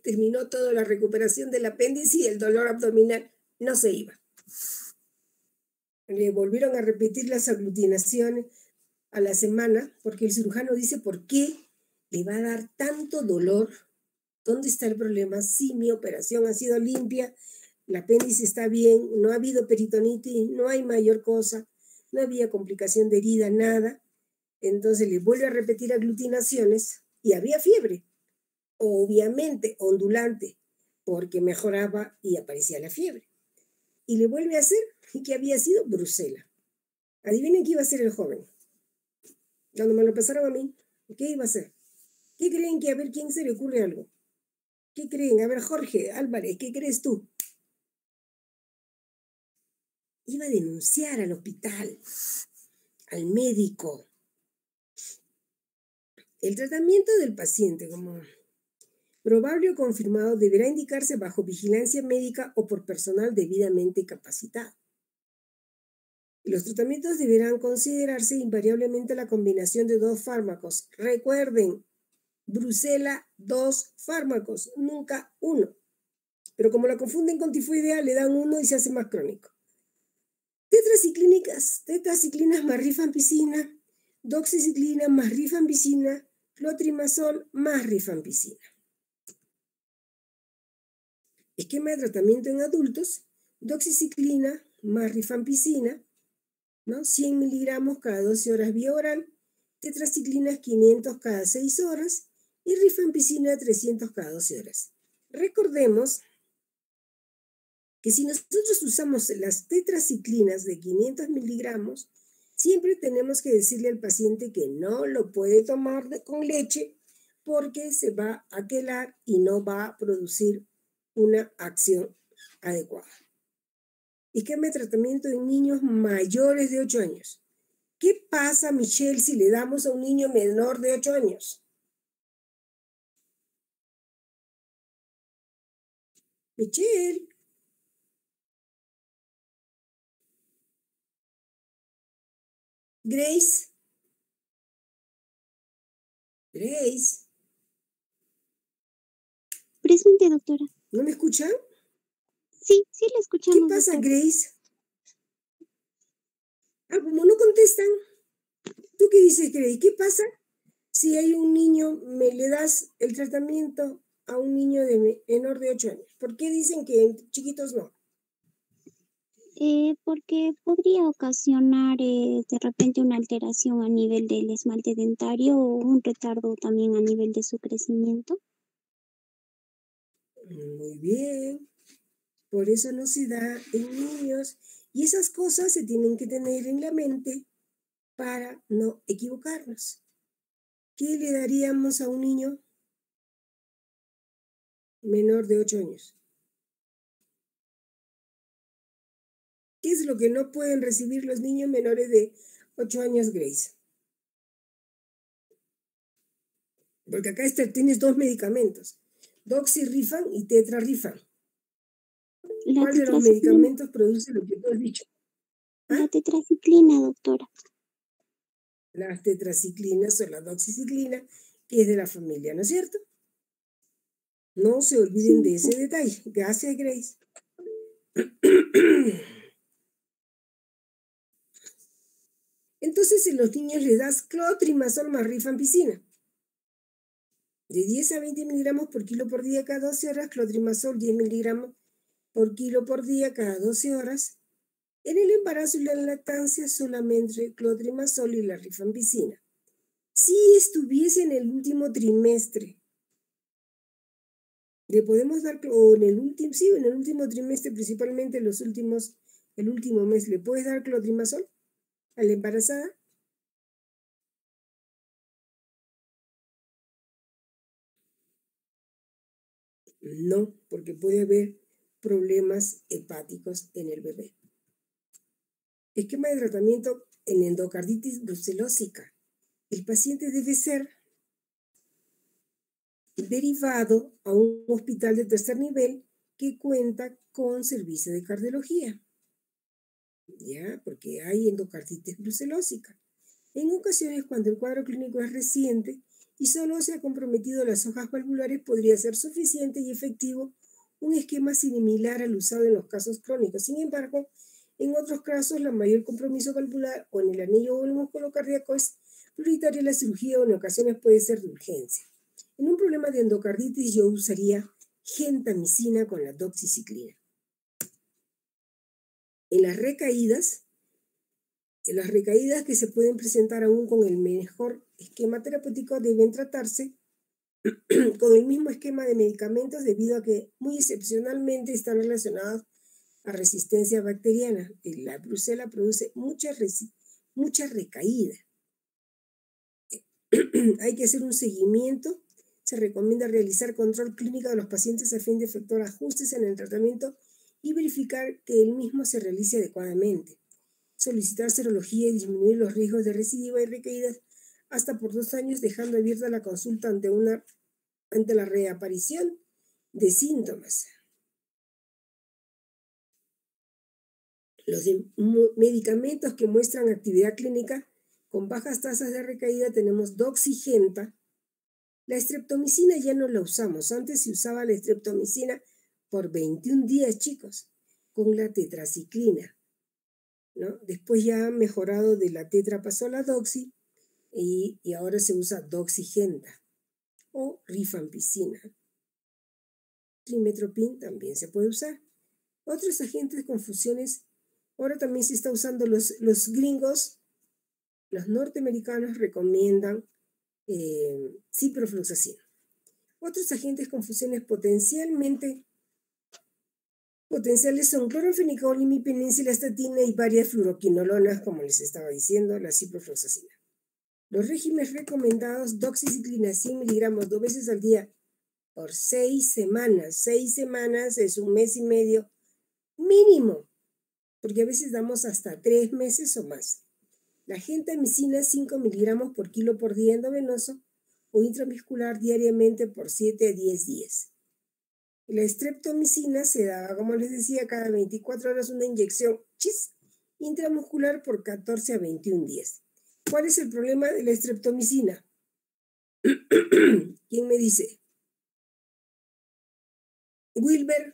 Terminó toda la recuperación del apéndice y el dolor abdominal no se iba. Le volvieron a repetir las aglutinaciones a la semana porque el cirujano dice, ¿por qué le va a dar tanto dolor? ¿Dónde está el problema? Sí, mi operación ha sido limpia, el apéndice está bien, no ha habido peritonitis, no hay mayor cosa, no había complicación de herida, nada. Entonces le vuelve a repetir aglutinaciones y había fiebre, obviamente ondulante, porque mejoraba y aparecía la fiebre. Y le vuelve a hacer, y que había sido Bruselas. Adivinen qué iba a hacer el joven. Cuando me lo pasaron a mí, ¿qué iba a hacer? ¿Qué creen que a ver quién se le ocurre algo? ¿Qué creen? A ver, Jorge Álvarez, ¿qué crees tú? Iba a denunciar al hospital, al médico. El tratamiento del paciente, como probable o confirmado, deberá indicarse bajo vigilancia médica o por personal debidamente capacitado. Los tratamientos deberán considerarse invariablemente la combinación de 2 fármacos. Recuerden, Bruselas, 2 fármacos, nunca 1. Pero como la confunden con tifoidea, le dan 1 y se hace más crónico. Tetraciclinas más rifampicina, doxiciclina más rifampicina, clotrimazol más rifampicina. Esquema de tratamiento en adultos, doxiciclina más rifampicina, ¿no? 100 miligramos cada 12 horas vía oral, tetraciclinas 500 cada 6 horas y rifampicina 300 cada 12 horas. Recordemos que si nosotros usamos las tetraciclinas de 500 miligramos, siempre tenemos que decirle al paciente que no lo puede tomar con leche porque se va a quelar y no va a producir una acción adecuada. Esquema de tratamiento en niños mayores de 8 años. ¿Qué pasa, Michelle, si le damos a un niño menor de 8 años? Michelle. Grace. Presente, doctora. ¿No me escuchan? Sí, sí la ¿Qué escuchamos, pasa, doctora. Grace? Ah, como no contestan. ¿Tú qué dices, Grace? ¿Qué pasa si hay un niño, le das el tratamiento a un niño menor de 8 años? ¿Por qué dicen que en chiquitos no? Porque podría ocasionar de repente una alteración a nivel del esmalte dentario o un retardo también a nivel de su crecimiento. Muy bien. Por eso no se da en niños. Y esas cosas se tienen que tener en la mente para no equivocarnos. ¿Qué le daríamos a un niño menor de 8 años? ¿Qué es lo que no pueden recibir los niños menores de 8 años, Grace? Porque acá tienes 2 medicamentos, doxirifan y tetrarifan. La ¿Cuál de los tetraciclina. medicamentos produce lo que tú has dicho? La tetraciclina, doctora. Las tetraciclinas o la doxiciclina, que es de la familia, ¿no es cierto? No se olviden de ese detalle. Gracias, Grace. Entonces, en los niños les das clotrimazol más rifampicina. De 10 a 20 miligramos por kilo por día cada 12 horas, clotrimazol 10 miligramos por kilo por día cada 12 horas. En el embarazo y la lactancia, solamente clotrimazol y la rifampicina. Si estuviese en el último trimestre, le podemos dar, o en el último trimestre, principalmente el último mes, ¿le puedes dar clotrimazol a la embarazada? No, porque puede haber problemas hepáticos en el bebé. Esquema de tratamiento en endocarditis brucelósica. El paciente debe ser derivado a un hospital de tercer nivel que cuenta con servicio de cardiología. ¿Ya? Porque hay endocarditis brucelósica. En ocasiones, cuando el cuadro clínico es reciente y solo se ha comprometido las hojas valvulares, podría ser suficiente y efectivo un esquema similar al usado en los casos crónicos. Sin embargo, en otros casos, la mayor compromiso valvular o en el anillo o el músculo cardíaco es prioritaria la cirugía o en ocasiones puede ser de urgencia. En un problema de endocarditis yo usaría gentamicina con la doxiciclina. En las recaídas que se pueden presentar aún con el mejor esquema terapéutico deben tratarse con el mismo esquema de medicamentos debido a que muy excepcionalmente están relacionados a resistencia bacteriana. La brucela produce mucha recaída. Hay que hacer un seguimiento. Se recomienda realizar control clínico de los pacientes a fin de efectuar ajustes en el tratamiento y verificar que el mismo se realice adecuadamente. Solicitar serología y disminuir los riesgos de recidiva y recaídas hasta por 2 años, dejando abierta la consulta ante la reaparición de síntomas. Los medicamentos que muestran actividad clínica con bajas tasas de recaída tenemos doxigenta. La streptomicina ya no la usamos. Antes se usaba la streptomicina por 21 días, chicos, con la tetraciclina, ¿no? Después ya ha mejorado de la tetra pasó a la doxi y ahora se usa doxigenta o rifampicina. Trimetoprim también se puede usar. Otros agentes con fusiones, ahora también se está usando los gringos, los norteamericanos recomiendan ciprofloxacina. Otros agentes con fusiones potenciales son clorfenicol, imipenicilina, estatina y varias fluoroquinolonas, como les estaba diciendo, la ciprofloxacina. Los regímenes recomendados, doxiciclina 100 miligramos 2 veces al día por 6 semanas. 6 semanas es 1 mes y medio mínimo, porque a veces damos hasta 3 meses o más. La gentamicina 5 miligramos por kilo por día endovenoso o intramuscular diariamente por 7 a 10 días. La streptomicina se da, como les decía, cada 24 horas una inyección intramuscular por 14 a 21 días. ¿Cuál es el problema de la streptomicina? ¿Quién me dice? Wilber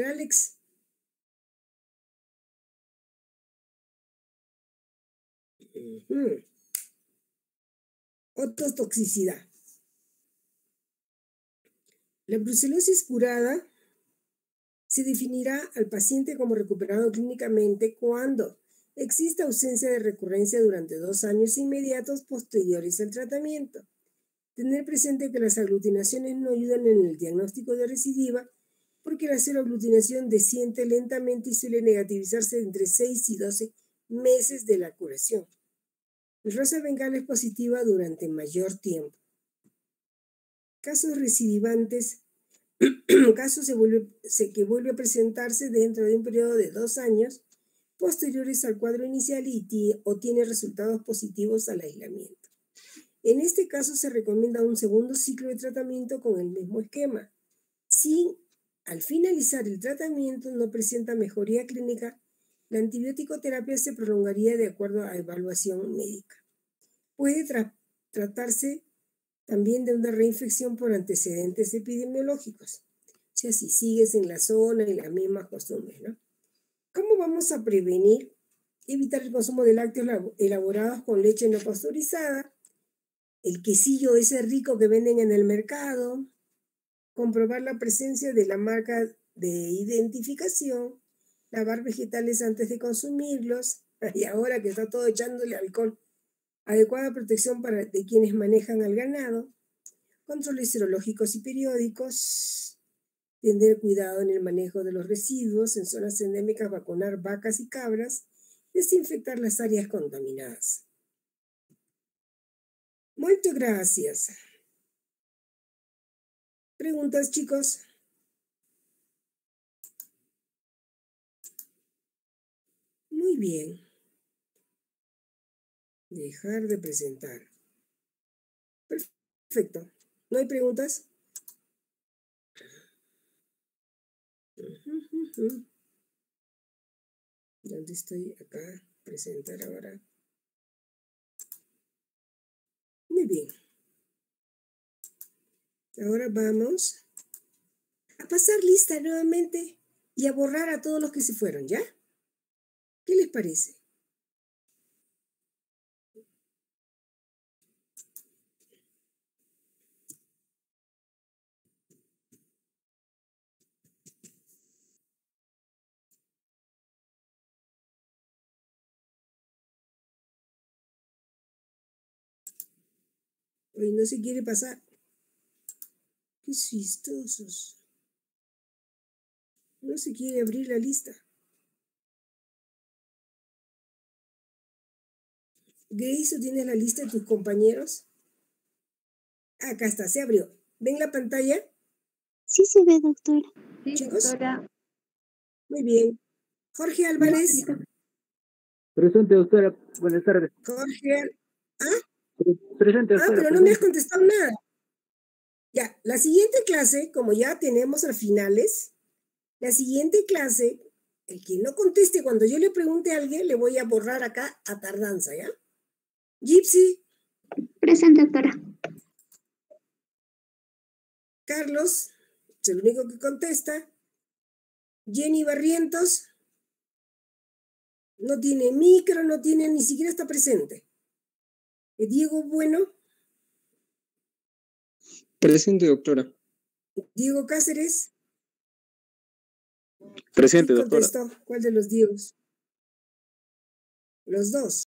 Alex. Ototoxicidad. La brucelosis curada se definirá al paciente como recuperado clínicamente cuando exista ausencia de recurrencia durante 2 años inmediatos posteriores al tratamiento. Tener presente que las aglutinaciones no ayudan en el diagnóstico de recidiva porque la seroaglutinación desciende lentamente y suele negativizarse entre 6 y 12 meses de la curación. El rosa bengala es positiva durante mayor tiempo. Casos recidivantes, casos que vuelve a presentarse dentro de un periodo de 2 años posteriores al cuadro inicial o tiene resultados positivos al aislamiento. En este caso se recomienda un segundo ciclo de tratamiento con el mismo esquema. Si al finalizar el tratamiento no presenta mejoría clínica, la antibiótico terapia se prolongaría de acuerdo a evaluación médica. Puede tratarse también de una reinfección por antecedentes epidemiológicos. O sea, si sigues en la zona y las mismas costumbres, ¿no? ¿Cómo vamos a prevenir? Evitar el consumo de lácteos elaborados con leche no pasteurizada, el quesillo ese rico que venden en el mercado, comprobar la presencia de la marca de identificación, lavar vegetales antes de consumirlos, y ahora que está todo echándole alcohol, adecuada protección de quienes manejan al ganado, controles serológicos y periódicos, tener cuidado en el manejo de los residuos, en zonas endémicas vacunar vacas y cabras, desinfectar las áreas contaminadas. Muchas gracias. ¿Preguntas, chicos? Muy bien. Dejar de presentar. Perfecto. ¿No hay preguntas? ¿Dónde estoy? Acá. Presentar ahora. Muy bien. Ahora vamos a pasar lista nuevamente y a borrar a todos los que se fueron, ¿ya? ¿Qué les parece? Hoy no se quiere pasar. Qué chistosos. No se quiere abrir la lista. Grace, ¿tú tienes la lista de tus compañeros? Acá está, se abrió. ¿Ven la pantalla? Sí se ve, doctora. Sí, Chicos. doctora. Muy bien. Jorge Álvarez. Presente, doctora. Buenas tardes. Jorge. Presente, doctora. Pero no me has contestado nada. Ya, la siguiente clase, como ya tenemos las finales, la siguiente clase, el que no conteste cuando yo le pregunte a alguien, le voy a borrar acá a tardanza, ¿ya? Gypsy. Presente, doctora. Carlos, es el único que contesta. Jenny Barrientos. No tiene micro, no tiene, ni siquiera está presente. Diego Bueno. Presente, doctora. Diego Cáceres. Presente, ¿Quién doctora. contestó? ¿Cuál de los Diegos? Los dos.